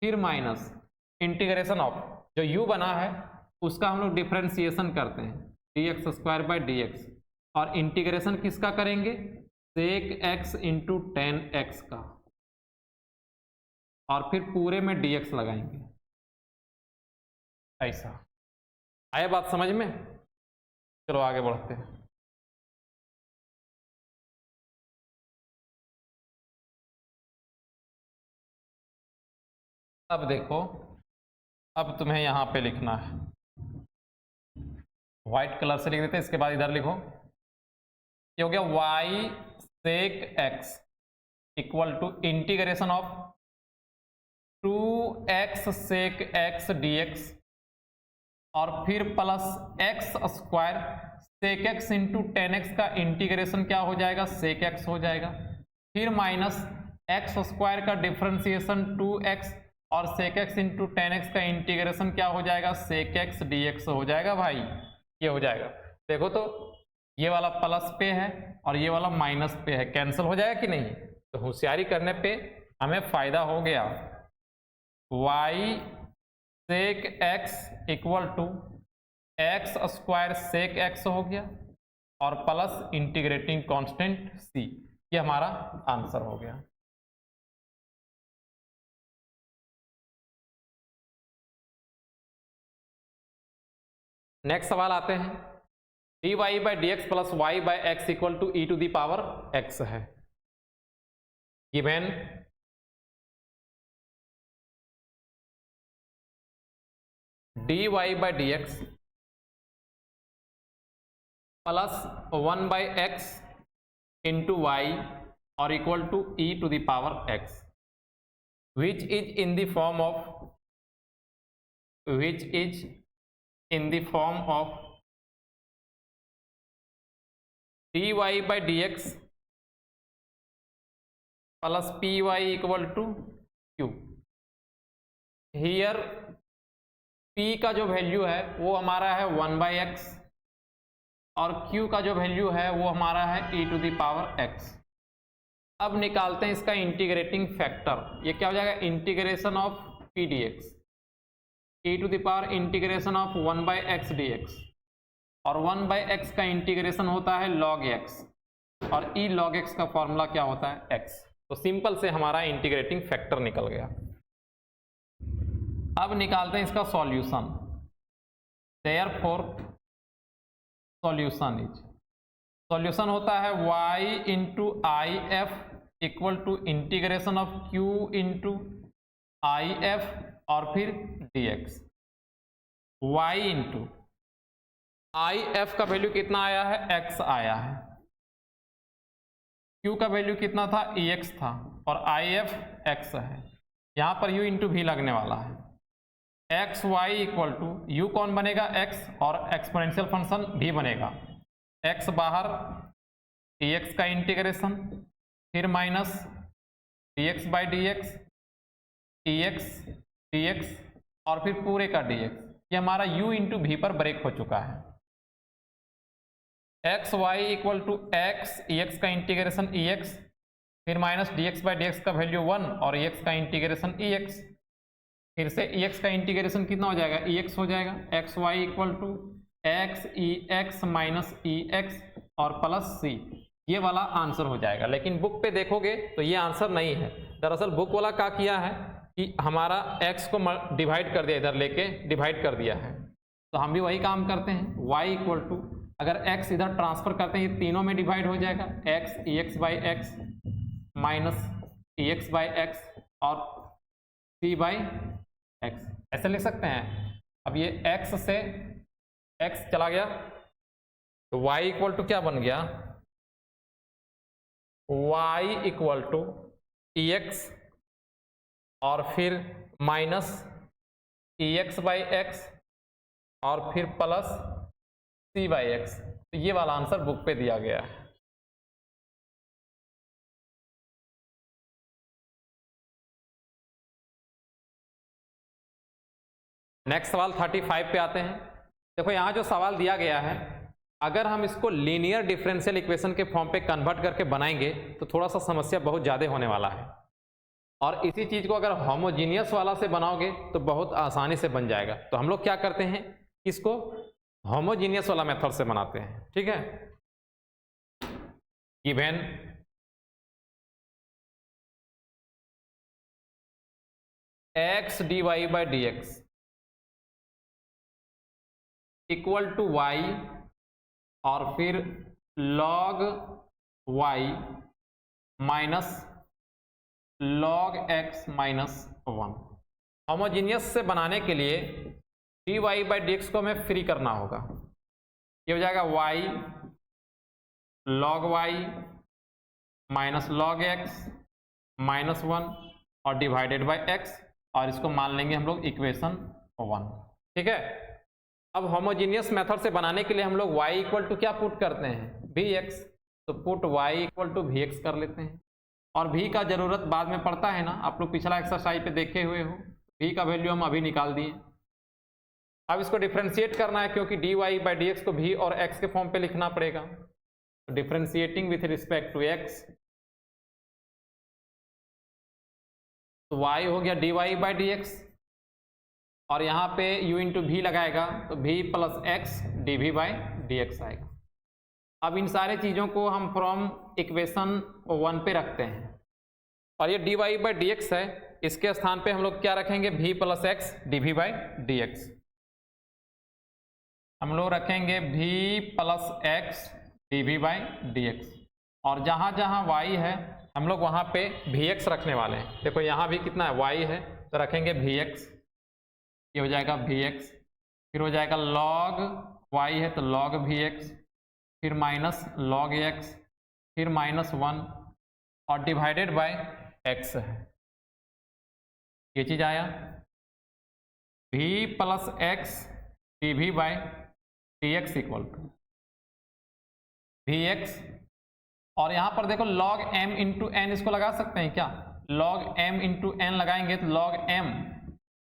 फिर माइनस इंटीग्रेशन ऑफ जो u बना है उसका हम लोग डिफरेंशिएशन करते हैं dx स्क्वायर बाई dx, और इंटीग्रेशन किसका करेंगे, सेक x इंटू 10x का, और फिर पूरे में dx लगाएंगे। ऐसा आया बात समझ में। चलो आगे बढ़ते हैं। अब देखो, अब तुम्हें यहां पे लिखना है, व्हाइट कलर से लिख देते हैं, इसके बाद इधर लिखो, ये हो गया y sec x equal to integration of 2x sec x dx और फिर plus x square sec x into 10x का इंटीग्रेशन क्या हो जाएगा, sec x हो जाएगा, फिर माइनस x स्क्वायर का डिफरेंशिएशन 2x और sec x इंटू 10x का इंटीग्रेशन क्या हो जाएगा, sec x dx हो जाएगा। भाई ये हो जाएगा, देखो तो ये वाला प्लस पे है और ये वाला माइनस पे है, कैंसिल हो जाएगा कि नहीं। तो होशियारी करने पे हमें फायदा हो गया। y sec x equal to x square sec x हो गया और प्लस इंटीग्रेटिंग कांस्टेंट c, ये हमारा आंसर हो गया। नेक्स्ट सवाल आते हैं, dy by d x plus y by x equal to e to the power x है given dy by d x plus 1 by x into y और equal to e to the power x, which is in the form of dy by dx plus py equal to q। Here p का जो value है वो हमारा है 1 by x और q का जो वैल्यू है वो हमारा है e to the power x। अब निकालते हैं इसका इंटीग्रेटिंग फैक्टर, ये क्या हो जाएगा, integration of p dx e to the power integration of 1 by x d x, और 1 बाई एक्स का इंटीग्रेशन होता है log x और e log x का फॉर्मूला क्या होता है x। तो सिंपल से हमारा इंटीग्रेटिंग फैक्टर निकल गया। अब निकालते हैं इसका सॉल्यूशन। देयरफॉर सॉल्यूशन होता है y into I F equal to integration of q into I F और फिर dx। y into I F का वैल्यू कितना आया है, x आया है, q का वैल्यू कितना था, ex था, और आई एफ x है, यहां पर u इंटू भी लगने वाला है। X y equal to u कौन बनेगा, x और एक्सपोनेंशियल फंक्शन भी बनेगा, x बाहर dx का इंटीग्रेशन फिर minus dx by dx dx और फिर पूरे का dx। ये हमारा u इंटू भी पर ब्रेक हो चुका है। X y equal to x ex का इंटीग्रेशन ex फिर माइनस dx बाई dx का वैल्यू 1 और ex का इंटीग्रेशन ex। फिर से एक्स का इंटीग्रेशन कितना हो जाएगा, एक्स हो जाएगा, x y equal to x e x minus e x और प्लस सी, ये वाला आंसर हो जाएगा। लेकिन बुक पे देखोगे तो ये आंसर नहीं है। दरअसल बुक वाला क्या किया है कि हमारा x को डिवाइड कर दिया, इधर लेके डिवाइड कर दिया है, तो हम भी वही काम करते हैं। y इक्वल टू अगर x इधर ट्रांसफर करते हैं, ये तीनों में डिवाइड हो जाएगा, x E x by x minus e x by x और c बाई एक्स, ऐसे लिख सकते हैं। अब ये x से x चला गया तो y इक्वल टू क्या बन गया, y equal to e x और फिर minus e x by x और फिर प्लस सी बाई एक्स। तो ये वाला आंसर बुक पे दिया गया है। नेक्स्ट सवाल 35 पे आते हैं। देखो यहाँ जो सवाल दिया गया है, अगर हम इसको लीनियर डिफरेंशियल इक्वेशन के फॉर्म पे कन्वर्ट करके बनाएंगे तो थोड़ा सा समस्या बहुत ज़्यादा होने वाला है, और इसी चीज़ को अगर होमोजीनियस वाला से बनाओगे तो बहुत आसानी से बन जाएगा। तो हम लोग क्या करते हैं, इसको होमोजीनियस वाला मेथड से बनाते हैं, ठीक है। Given x d y by d x equal to y और फिर log y minus log x minus 1। Homogeneous से बनाने के लिए d y by d x को हमें फ्री करना होगा। ये हो जाएगा y log y minus log x minus 1 और डिवाइडेड बाई एक्स, और इसको मान लेंगे हम लोग इक्वेशन 1, ठीक है। अब होमोजीनियस मेथड से बनाने के लिए हम लोग y इक्वल टू क्या पुट करते हैं, vx, तो put y equal to vx कर लेते हैं। और v का जरूरत बाद में पड़ता है ना, आप लोग पिछला एक्सरसाइज पे देखे हुए हो, v का वैल्यू हम अभी निकाल दिए। अब इसको डिफ्रेंशिएट करना है, क्योंकि dy बाई डी एक्स को v और x के फॉर्म पे लिखना पड़ेगा। तो differentiating with respect to x, तो y हो गया dy बाई डी एक्स, और यहाँ पे u इंटू वी लगाएगा तो v plus x d v by d x आएगा। अब इन सारे चीज़ों को हम फ्रॉम इक्वेशन 1 पे रखते हैं, और ये d y by d x है, इसके स्थान पे हम लोग क्या रखेंगे, v plus x d v by d x. हम लोग रखेंगे v plus x d v by d x, और जहाँ जहाँ y है हम लोग वहाँ पे vx रखने वाले हैं। देखो यहाँ भी कितना है, y है, तो रखेंगे vx, ये हो जाएगा vx, फिर हो जाएगा log y है तो log vx, फिर माइनस log x, फिर माइनस 1 और डिवाइडेड बाय x है। ये चीज आया v plus x d v by d x equal to vx, और यहाँ पर देखो log m इंटू एन, इसको लगा सकते हैं क्या, log m इंटू एन लगाएंगे तो log m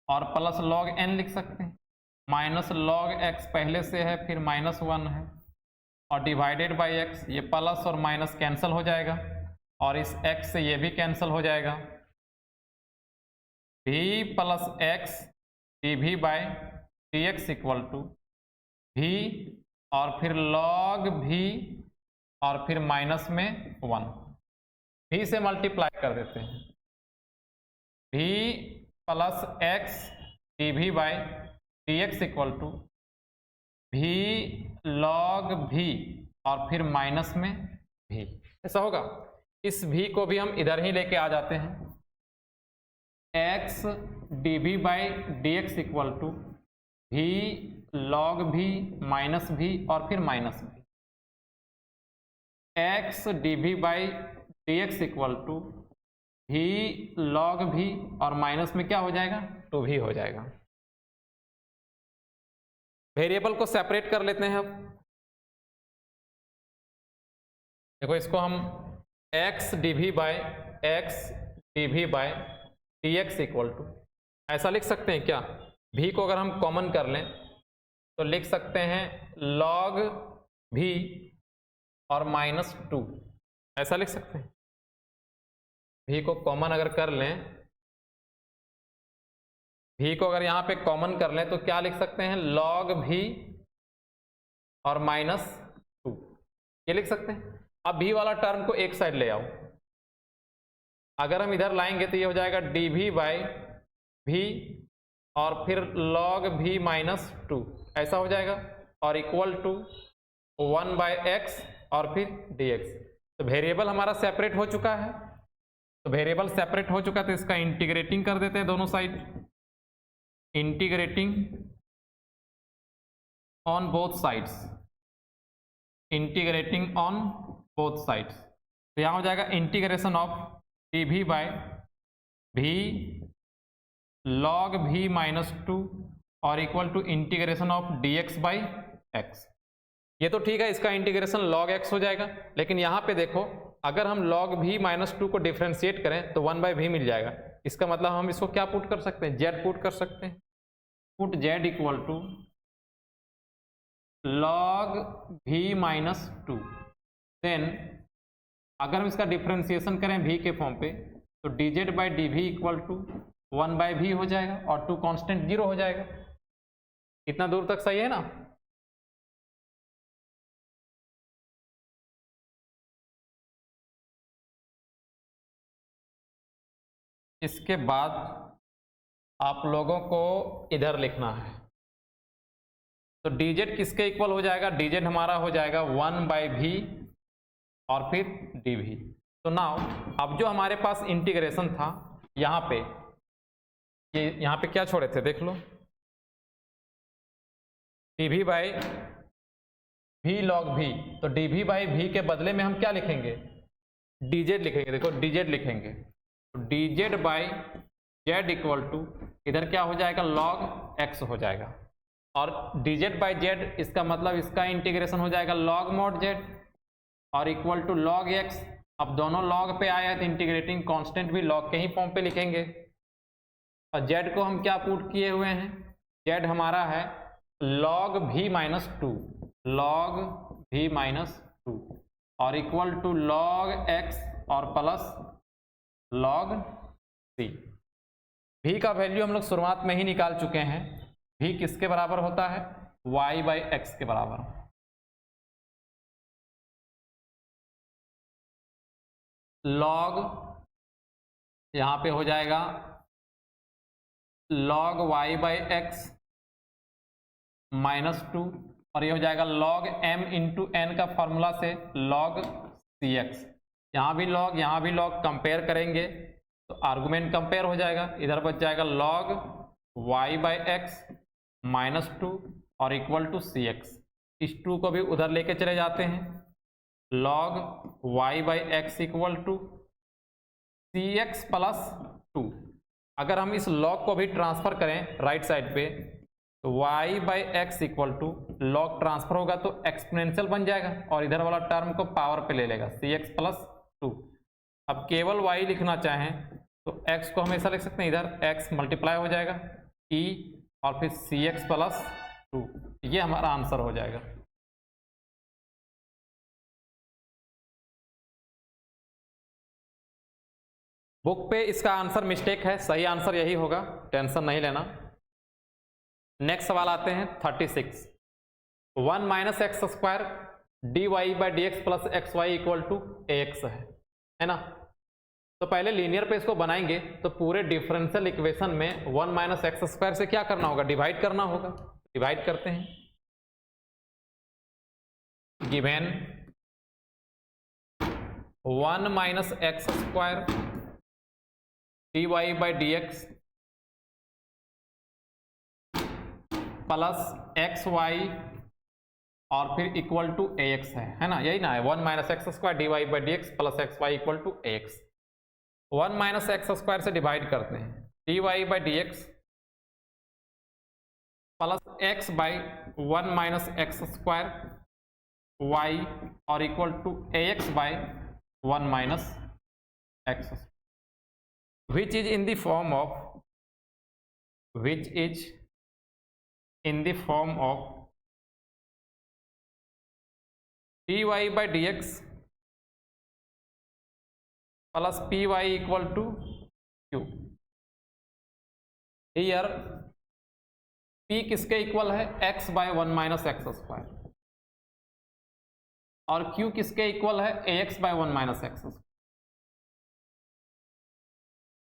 और प्लस log n लिख सकते हैं, माइनस log x पहले से है, फिर माइनस 1 है, और डिवाइडेड बाय x, ये प्लस और माइनस कैंसिल हो जाएगा, और इस x से ये भी कैंसिल हो जाएगा। v plus x d v by d x equal to v और फिर log v और फिर माइनस में 1, v से मल्टीप्लाई कर देते हैं, v plus x d v by d x equal to v log v और फिर माइनस में v, ऐसा होगा। इस v को भी हम इधर ही लेके आ जाते हैं, x d v by d x equal to v log v minus v और फिर minus v, x d v by d x equal to v log v और माइनस में क्या हो जाएगा, 2v हो जाएगा। वेरिएबल को सेपरेट कर लेते हैं। अब देखो इसको हम x d v by x d v by d x equal to ऐसा लिख सकते हैं क्या, v को अगर हम कॉमन कर लें तो लिख सकते हैं log v और माइनस 2, ऐसा लिख सकते हैं। v को कॉमन अगर कर लें भी को अगर यहाँ पे कॉमन कर लें तो क्या लिख सकते हैं, log भी और -2 ये लिख सकते हैं। अब भी वाला टर्म को एक साइड ले आओ, अगर हम इधर लाएंगे तो ये हो जाएगा dv बाई भी और फिर log भी -2 ऐसा हो जाएगा, और इक्वल टू 1/x और फिर dx। तो वेरिएबल हमारा सेपरेट हो चुका है, तो वेरिएबल सेपरेट हो चुका है तो इसका इंटीग्रेटिंग कर देते हैं दोनों side, integrating on both sides, integrating on both sides. तो यहाँ हो जाएगा इंटीग्रेशन ऑफ dv बाय भी log भी -2 और equal to integration of dx by x। ये तो ठीक है, इसका इंटीग्रेशन log x हो जाएगा, लेकिन यहाँ पे देखो अगर हम log भी -2 को डिफ्रेंशिएट करें तो 1/v मिल जाएगा। इसका मतलब हम इसको क्या पुट कर सकते हैं, z पुट कर सकते हैं, put z equal to log भी -2। देन अगर हम इसका डिफ्रेंशिएशन करें v के फॉर्म पे तो dz by dv equal to 1/v हो जाएगा और 2 कांस्टेंट 0 हो जाएगा। इतना दूर तक सही है ना। इसके बाद आप लोगों को इधर लिखना है, तो dz किसके इक्वल हो जाएगा, dz हमारा हो जाएगा 1/v और फिर dv। तो नाउ अब जो हमारे पास इंटीग्रेशन था यहाँ पे, ये यहाँ पे क्या छोड़े थे देख लो, dv by v log v। तो dv बाई v के बदले में हम क्या लिखेंगे, dz लिखेंगे। देखो dz लिखेंगे तो dz by z equal to इधर क्या हो जाएगा, log x हो जाएगा, और dz बाई z इसका मतलब इसका इंटीग्रेशन हो जाएगा log mod z और इक्वल टू log x। अब दोनों log पे आया है तो इंटीग्रेटिंग कांस्टेंट भी log के ही फॉर्म पे लिखेंगे, और z को हम क्या पुट किए हुए हैं, z हमारा है log भी -2, log भी -2 और इक्वल टू log x और प्लस log c। v का वैल्यू हम लोग शुरुआत में ही निकाल चुके हैं, v किसके बराबर होता है, y बाई x के बराबर। log यहाँ पे हो जाएगा log y बाई x -2 और ये हो जाएगा log m इंटू n का फॉर्मूला से log cx। यहाँ भी log कंपेयर करेंगे तो आर्गुमेंट कंपेयर हो जाएगा, इधर बच जाएगा log y बाई x -2 और इक्वल टू cx। इस 2 को भी उधर लेके चले जाते हैं, log y by x equal to cx plus 2। अगर हम इस log को भी ट्रांसफर करें राइट साइड पे तो y by x equal to log transfer होगा तो एक्सपोनेंशियल बन जाएगा और इधर वाला टर्म को पावर पे ले लेगा, cx प्लस 2। अब केवल y लिखना चाहें तो x को हम ऐसा लिख सकते हैं, इधर x मल्टीप्लाई हो जाएगा e और फिर cx प्लस 2, ये हमारा आंसर हो जाएगा। बुक पे इसका आंसर मिस्टेक है, सही आंसर यही होगा, टेंशन नहीं लेना। नेक्स्ट सवाल आते हैं 36। 1 minus x square d y by d x plus x y equal to a x है ना। तो पहले लीनियर पे इसको बनाएंगे तो पूरे डिफरेंशियल इक्वेशन में 1 माइनस एक्स स्क्वायर से क्या करना होगा, डिवाइड करना होगा। डिवाइड करते हैं, given 1 minus x square d y by d x plus x y और फिर इक्वल टू ए एक्स है ना, यही ना है। 1 minus x square d y by d x plus x y equal to a x. 1 minus x square से divide करते हैं, d y by d x plus x by 1 minus x square y और equal to a x by 1 minus x, which is in the form of dy by dx plus p y equal to q. Here p किसके equal है, x by 1 minus x square, और q किसके equal है, ax by 1 minus x square.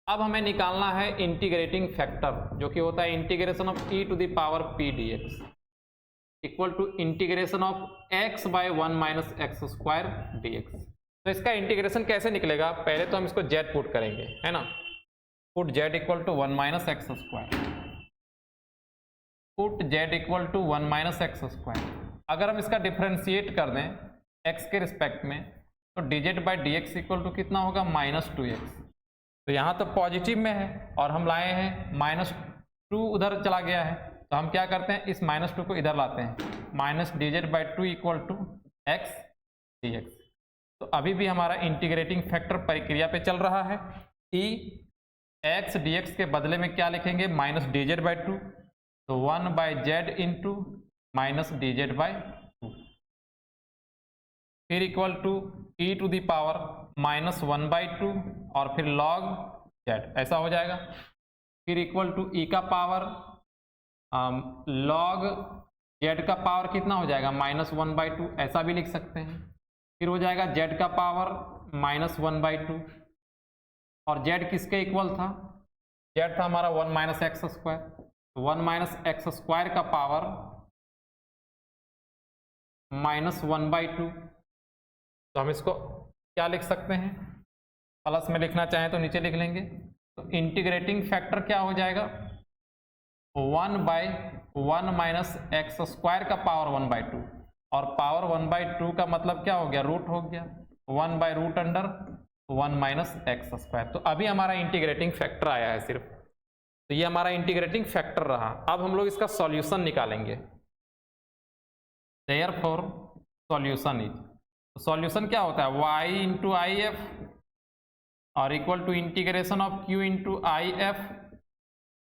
अब हमें निकालना है integrating factor, जो कि होता है integration of e to the power p dx equal to integration of x by 1 minus x square dx। तो इसका इंटीग्रेशन कैसे निकलेगा, पहले तो हम इसको z पुट करेंगे, है ना, put z equal to 1 minus x square, put z equal to 1 minus x square. अगर हम इसका डिफ्रेंशिएट कर दें x के रिस्पेक्ट में, तो dz by dx equal to कितना होगा, -2x। तो यहाँ तो पॉजिटिव में है और हम लाए हैं -2, उधर चला गया है, तो हम क्या करते हैं, इस -2 को इधर लाते हैं, -dz/2 equal to x dx। तो अभी भी हमारा इंटीग्रेटिंग फैक्टर प्रक्रिया पे चल रहा है। e x dx के बदले में क्या लिखेंगे, -dz/2, तो 1/z इंटू -dz/2, फिर equal to e to the power -1/2 और फिर log z, ऐसा हो जाएगा। फिर इक्वल टू e का पावर log z का पावर कितना हो जाएगा, -1/2, ऐसा भी लिख सकते हैं। फिर हो जाएगा z का पावर -1/2, और z किसके इक्वल था, z था हमारा 1 minus x square, 1 minus x square का पावर -1/2। तो हम इसको क्या लिख सकते हैं, प्लस में लिखना चाहें तो नीचे लिख लेंगे। तो इंटीग्रेटिंग फैक्टर क्या हो जाएगा, 1/1 माइनस एक्स स्क्वायर का पावर 1/2, और पावर 1/2 का मतलब क्या हो गया, रूट हो गया, 1/√1 माइनस एक्स स्क्वायर। तो अभी हमारा इंटीग्रेटिंग फैक्टर आया है सिर्फ, तो ये हमारा इंटीग्रेटिंग फैक्टर रहा। अब हम लोग इसका सॉल्यूशन निकालेंगे। देयरफॉर सॉल्यूशन इज, सॉल्यूशन क्या होता है, y इंटू आई एफ और equal to integration of q into I F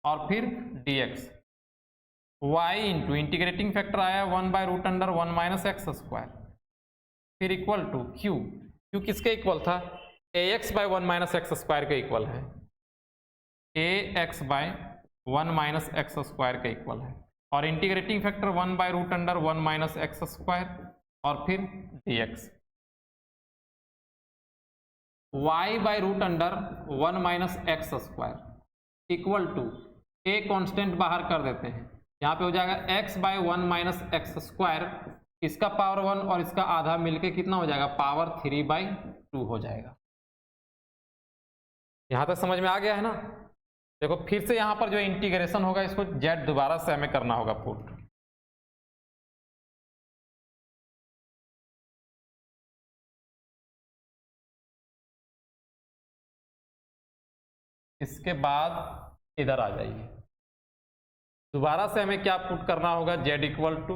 और फिर dx। y into integrating factor आया 1/√1 माइनस एक्स स्क्वायर, फिर इक्वल टू q किसके इक्वल था, ax by 1 minus x square के इक्वल है, ax by 1 minus x square के equal है, और integrating factor 1/√1 minus x square और फिर dx। y/√1 minus x square equal to a constant बाहर कर देते हैं, यहाँ पे हो जाएगा x by 1 minus x square, इसका पावर 1 और इसका आधा मिलके कितना हो जाएगा, पावर 3/2 हो जाएगा। यहाँ तक समझ में आ गया है ना। देखो फिर से यहाँ पर जो इंटीग्रेशन होगा इसको z दोबारा से हमें करना होगा पुट। इसके बाद इधर आ जाइए, दोबारा से हमें क्या पुट करना होगा, z equal to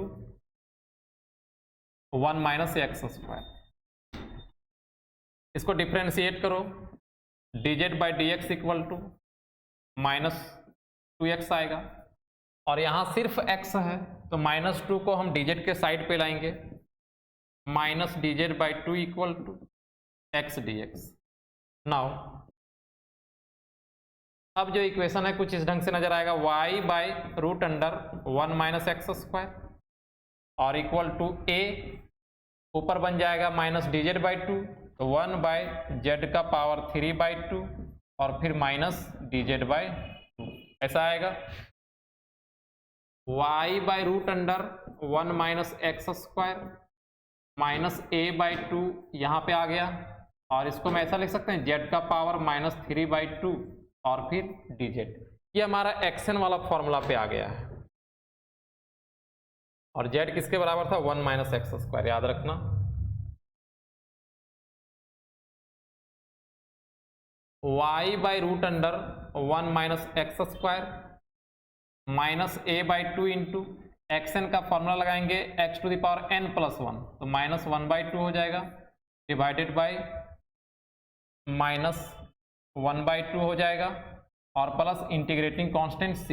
1 minus x square, इसको डिफ्रेंशिएट करो, dz by dx equal to -2x आएगा, और यहाँ सिर्फ x है तो -2 को हम dz के साइड पे लाएंगे, -dz/2 equal to x dx। Now अब जो इक्वेशन है कुछ इस ढंग से नजर आएगा, y/√1 माइनस एक्स स्क्वायर और इक्वल टू a, ऊपर बन जाएगा -dz/2, तो 1/z का पावर 3/2 और फिर -dz/2, ऐसा आएगा। y/√1 minus x square minus a/2 यहाँ पे आ गया, और इसको मैं ऐसा लिख सकते हैं, z का पावर -3/2 और फिर dz। ये हमारा एक्शन वाला फॉर्मूला पे आ गया है, और z किसके बराबर था, 1 माइनस एक्स स्क्वायर, याद रखना। y/√1 minus x square minus a/2 into action का फॉर्मूला लगाएंगे x to the power n plus 1, तो -1/2 हो जाएगा, डिवाइडेड बाई -1/2 हो जाएगा, और प्लस इंटीग्रेटिंग कांस्टेंट c,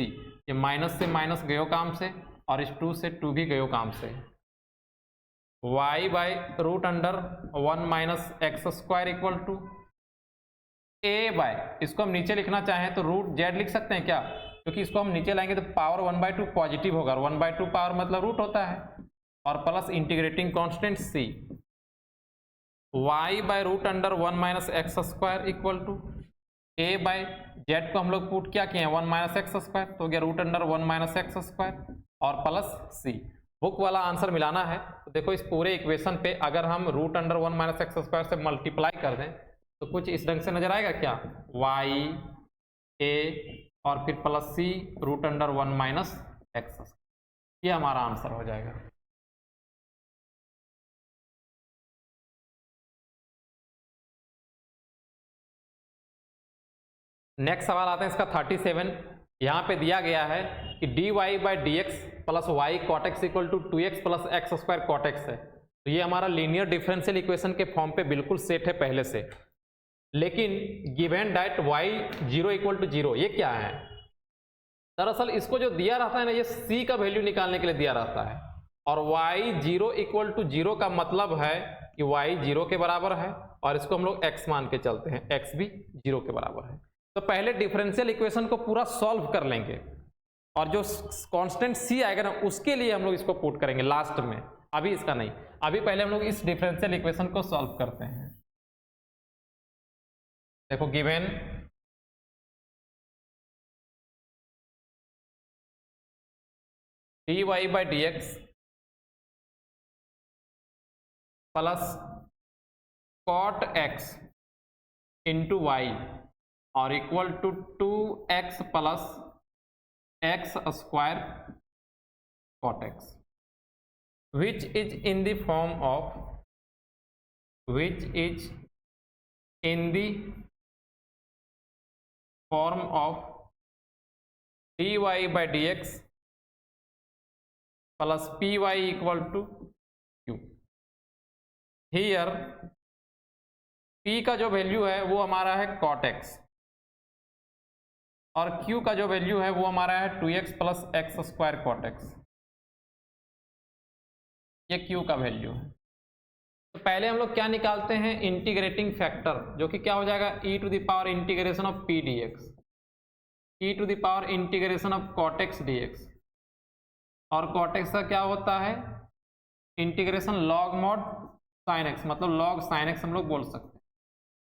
ये माइनस से माइनस गयो काम से, और इस 2 से 2 भी गयो काम से। y/√1 minus x square equal to a by, इसको हम नीचे लिखना चाहें तो √z लिख सकते हैं क्या, क्योंकि इसको हम नीचे लाएंगे तो पावर 1/2 पॉजिटिव होगा, और 1/2 पावर मतलब रूट होता है, और plus integrating constant c y by root under 1 minus x square equal to a by z को हम लोग पुट क्या किए हैं 1 माइनस एक्स स्क्वायर, तो हो गया root under 1 minus x square और प्लस c। बुक वाला आंसर मिलाना है तो देखो इस पूरे इक्वेशन पे अगर हम root under 1 minus x square से मल्टीप्लाई कर दें तो कुछ इस ढंग से नजर आएगा क्या, y a और फिर plus c root under 1 minus x, ये हमारा आंसर हो जाएगा। नेक्स्ट सवाल आता है इसका 37। यहाँ पे दिया गया है कि dy by d x plus y cot x equal to 2x plus x square cot x है। तो ये हमारा लीनियर डिफरेंशियल इक्वेशन के फॉर्म पे बिल्कुल सेट है पहले से, लेकिन given that y 0 equal to 0 ये क्या है, दरअसल इसको जो दिया रहता है ना ये c का वैल्यू निकालने के लिए दिया रहता है, और y 0 इक्वल टू 0 का मतलब है कि y 0 के बराबर है, और इसको हम लोग x मान के चलते हैं, x भी 0 के बराबर है। तो पहले डिफरेंशियल इक्वेशन को पूरा सॉल्व कर लेंगे, और जो कांस्टेंट c आएगा ना उसके लिए हम लोग इसको पुट करेंगे लास्ट में, अभी इसका नहीं, अभी पहले हम लोग इस डिफरेंशियल इक्वेशन को सॉल्व करते हैं। देखो given dy by d x plus cot x into y और equal to 2x plus x square cot x which is in the form of dy by d x plus p y equal to q. Here p का जो value है वो हमारा है cot x, और q का जो वैल्यू है वो हमारा है 2x plus x square cot x, ये q का वैल्यू है। तो पहले हम लोग क्या निकालते हैं, इंटीग्रेटिंग फैक्टर, जो कि क्या हो जाएगा e to the power integration of p dx, e to the power integration of cot x dx, और कॉट एक्स का क्या होता है integration log mod sine x, मतलब लॉग साइन एक्स हम लोग बोल सकते हैं,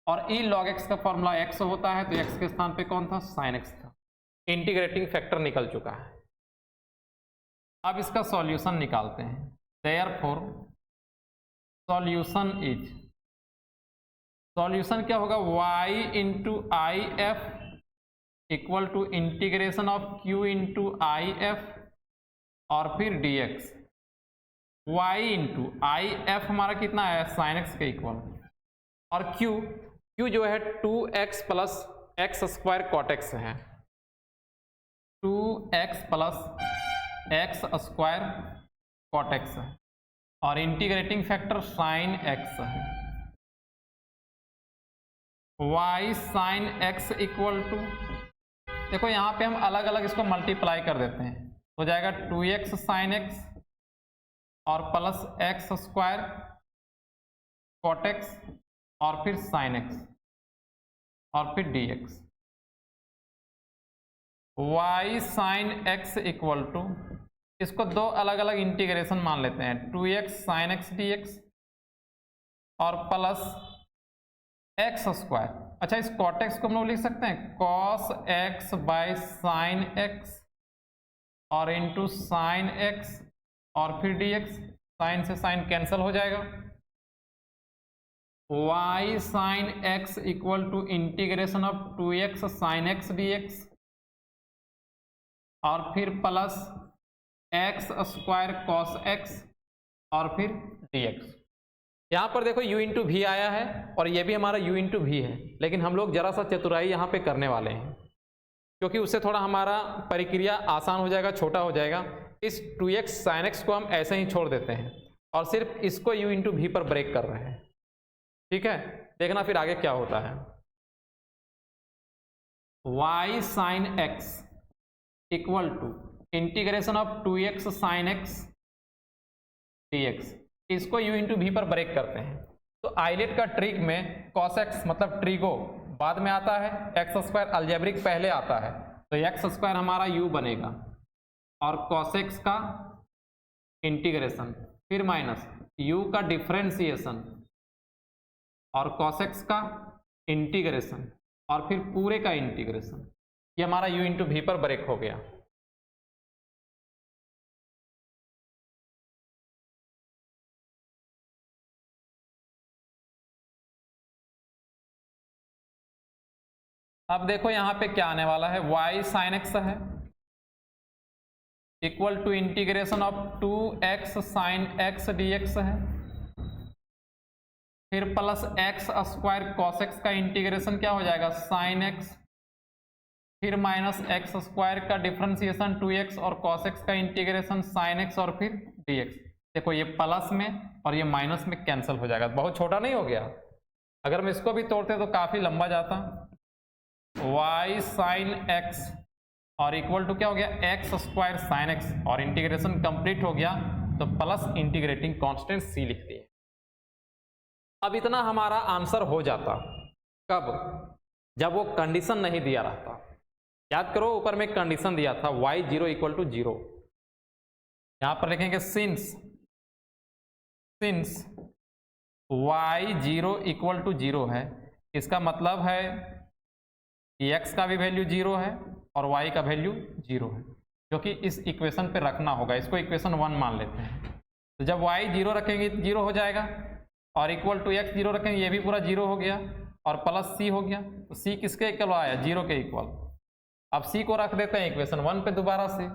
और e log x का फॉर्मूला x होता है, तो x के स्थान पे कौन था sin x था। इंटीग्रेटिंग फैक्टर निकल चुका है, अब इसका सॉल्यूशन निकालते हैं। देयरफॉर सॉल्यूशन क्या होगा, y into I F equal to integration of q into I F और फिर dx, y into I F हमारा कितना है sin x के इक्वल, और q जो है 2x plus x square cot x है, 2x plus x square cot x है, और इंटीग्रेटिंग फैक्टर साइन x है। y sign x equal to, देखो यहाँ पे हम अलग अलग इसको मल्टीप्लाई कर देते हैं, हो जाएगा 2x साइन x और plus x square cot x और फिर साइन x और फिर dx, y sign x equal to, इसको दो अलग अलग इंटीग्रेशन मान लेते हैं, 2x साइन x dx और प्लस एक्स स्क्वायर, अच्छा इस कॉट एक्स को हम लोग लिख सकते हैं cos x by sine x और इंटू साइन एक्स और फिर dx, साइन से साइन कैंसिल हो जाएगा, y sign x equal to integration of 2x sine x dx और फिर plus x square cos x और फिर dx। यहाँ पर देखो u इंटू वी आया है और ये भी हमारा u इंटू वी है, लेकिन हम लोग जरा सा चतुराई यहाँ पे करने वाले हैं, क्योंकि उससे थोड़ा हमारा प्रक्रिया आसान हो जाएगा, छोटा हो जाएगा। इस 2x साइन x को हम ऐसे ही छोड़ देते हैं और सिर्फ इसको u इंटू वी पर ब्रेक कर रहे हैं, ठीक है। देखना फिर आगे क्या होता है, y sign x equal to integration of 2x sine x dx, इसको u इंटू वी पर ब्रेक करते हैं। तो आइलेट का ट्रिक में cos x मतलब ट्रिगो बाद में आता है, एक्स स्क्वायर अलजेब्रिक पहले आता है, तो एक्स स्क्वायर हमारा u बनेगा और cos x का इंटीग्रेशन, फिर माइनस u का डिफरेंशिएशन और cos x का इंटीग्रेशन और फिर पूरे का इंटीग्रेशन। ये हमारा u इंटू वी पर ब्रेक हो गया। अब देखो यहां पे क्या आने वाला है, y sin x है equal to integration of 2x sin x dx है, फिर plus x square cos x का इंटीग्रेशन क्या हो जाएगा sin x, फिर माइनस एक्स स्क्वायर का डिफरेंशिएशन 2x और cos x का इंटीग्रेशन sin x और फिर dx। देखो ये प्लस में और ये माइनस में कैंसिल हो जाएगा, बहुत छोटा नहीं हो गया। अगर हम इसको भी तोड़ते तो काफी लंबा जाता। y sin x और इक्वल टू क्या हो गया एक्स स्क्वायर sin x और इंटीग्रेशन कंप्लीट हो गया तो प्लस इंटीग्रेटिंग कांस्टेंट c लिख दिए। अब इतना हमारा आंसर हो जाता कब, जब वो कंडीशन नहीं दिया रहता। याद करो ऊपर में कंडीशन दिया था y 0 इक्वल टू 0। यहां पर लिखेंगे सिंस y 0 इक्वल टू 0 है, इसका मतलब है कि x का भी वैल्यू 0 है और y का वैल्यू 0 है, जो कि इस इक्वेशन पे रखना होगा। इसको इक्वेशन 1 मान लेते हैं। तो जब y 0 रखेंगे 0 हो जाएगा और इक्वल टू x 0 रखेंगे, ये भी पूरा 0 हो गया और प्लस c हो गया। तो c किसके इक्वल आया, 0 के इक्वल। अब c को रख देते हैं इक्वेशन 1 पे दोबारा से,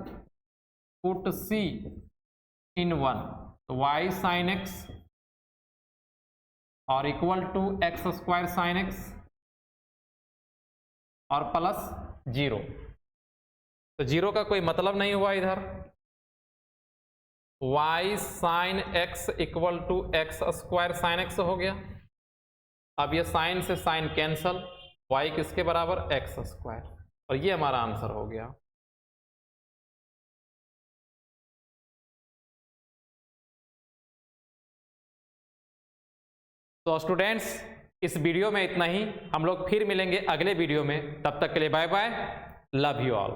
पुट c इन 1, तो y sin x और equal to x square sin x और प्लस 0। तो 0 का कोई मतलब नहीं हुआ इधर। y sin x equal to x square sin x हो गया। अब ये साइन से साइन कैंसल, y किसके बराबर एक्स स्क्वायर, और ये हमारा आंसर हो गया। तो स्टूडेंट्स इस वीडियो में इतना ही, हम लोग फिर मिलेंगे अगले वीडियो में। तब तक के लिए bye bye, love you all.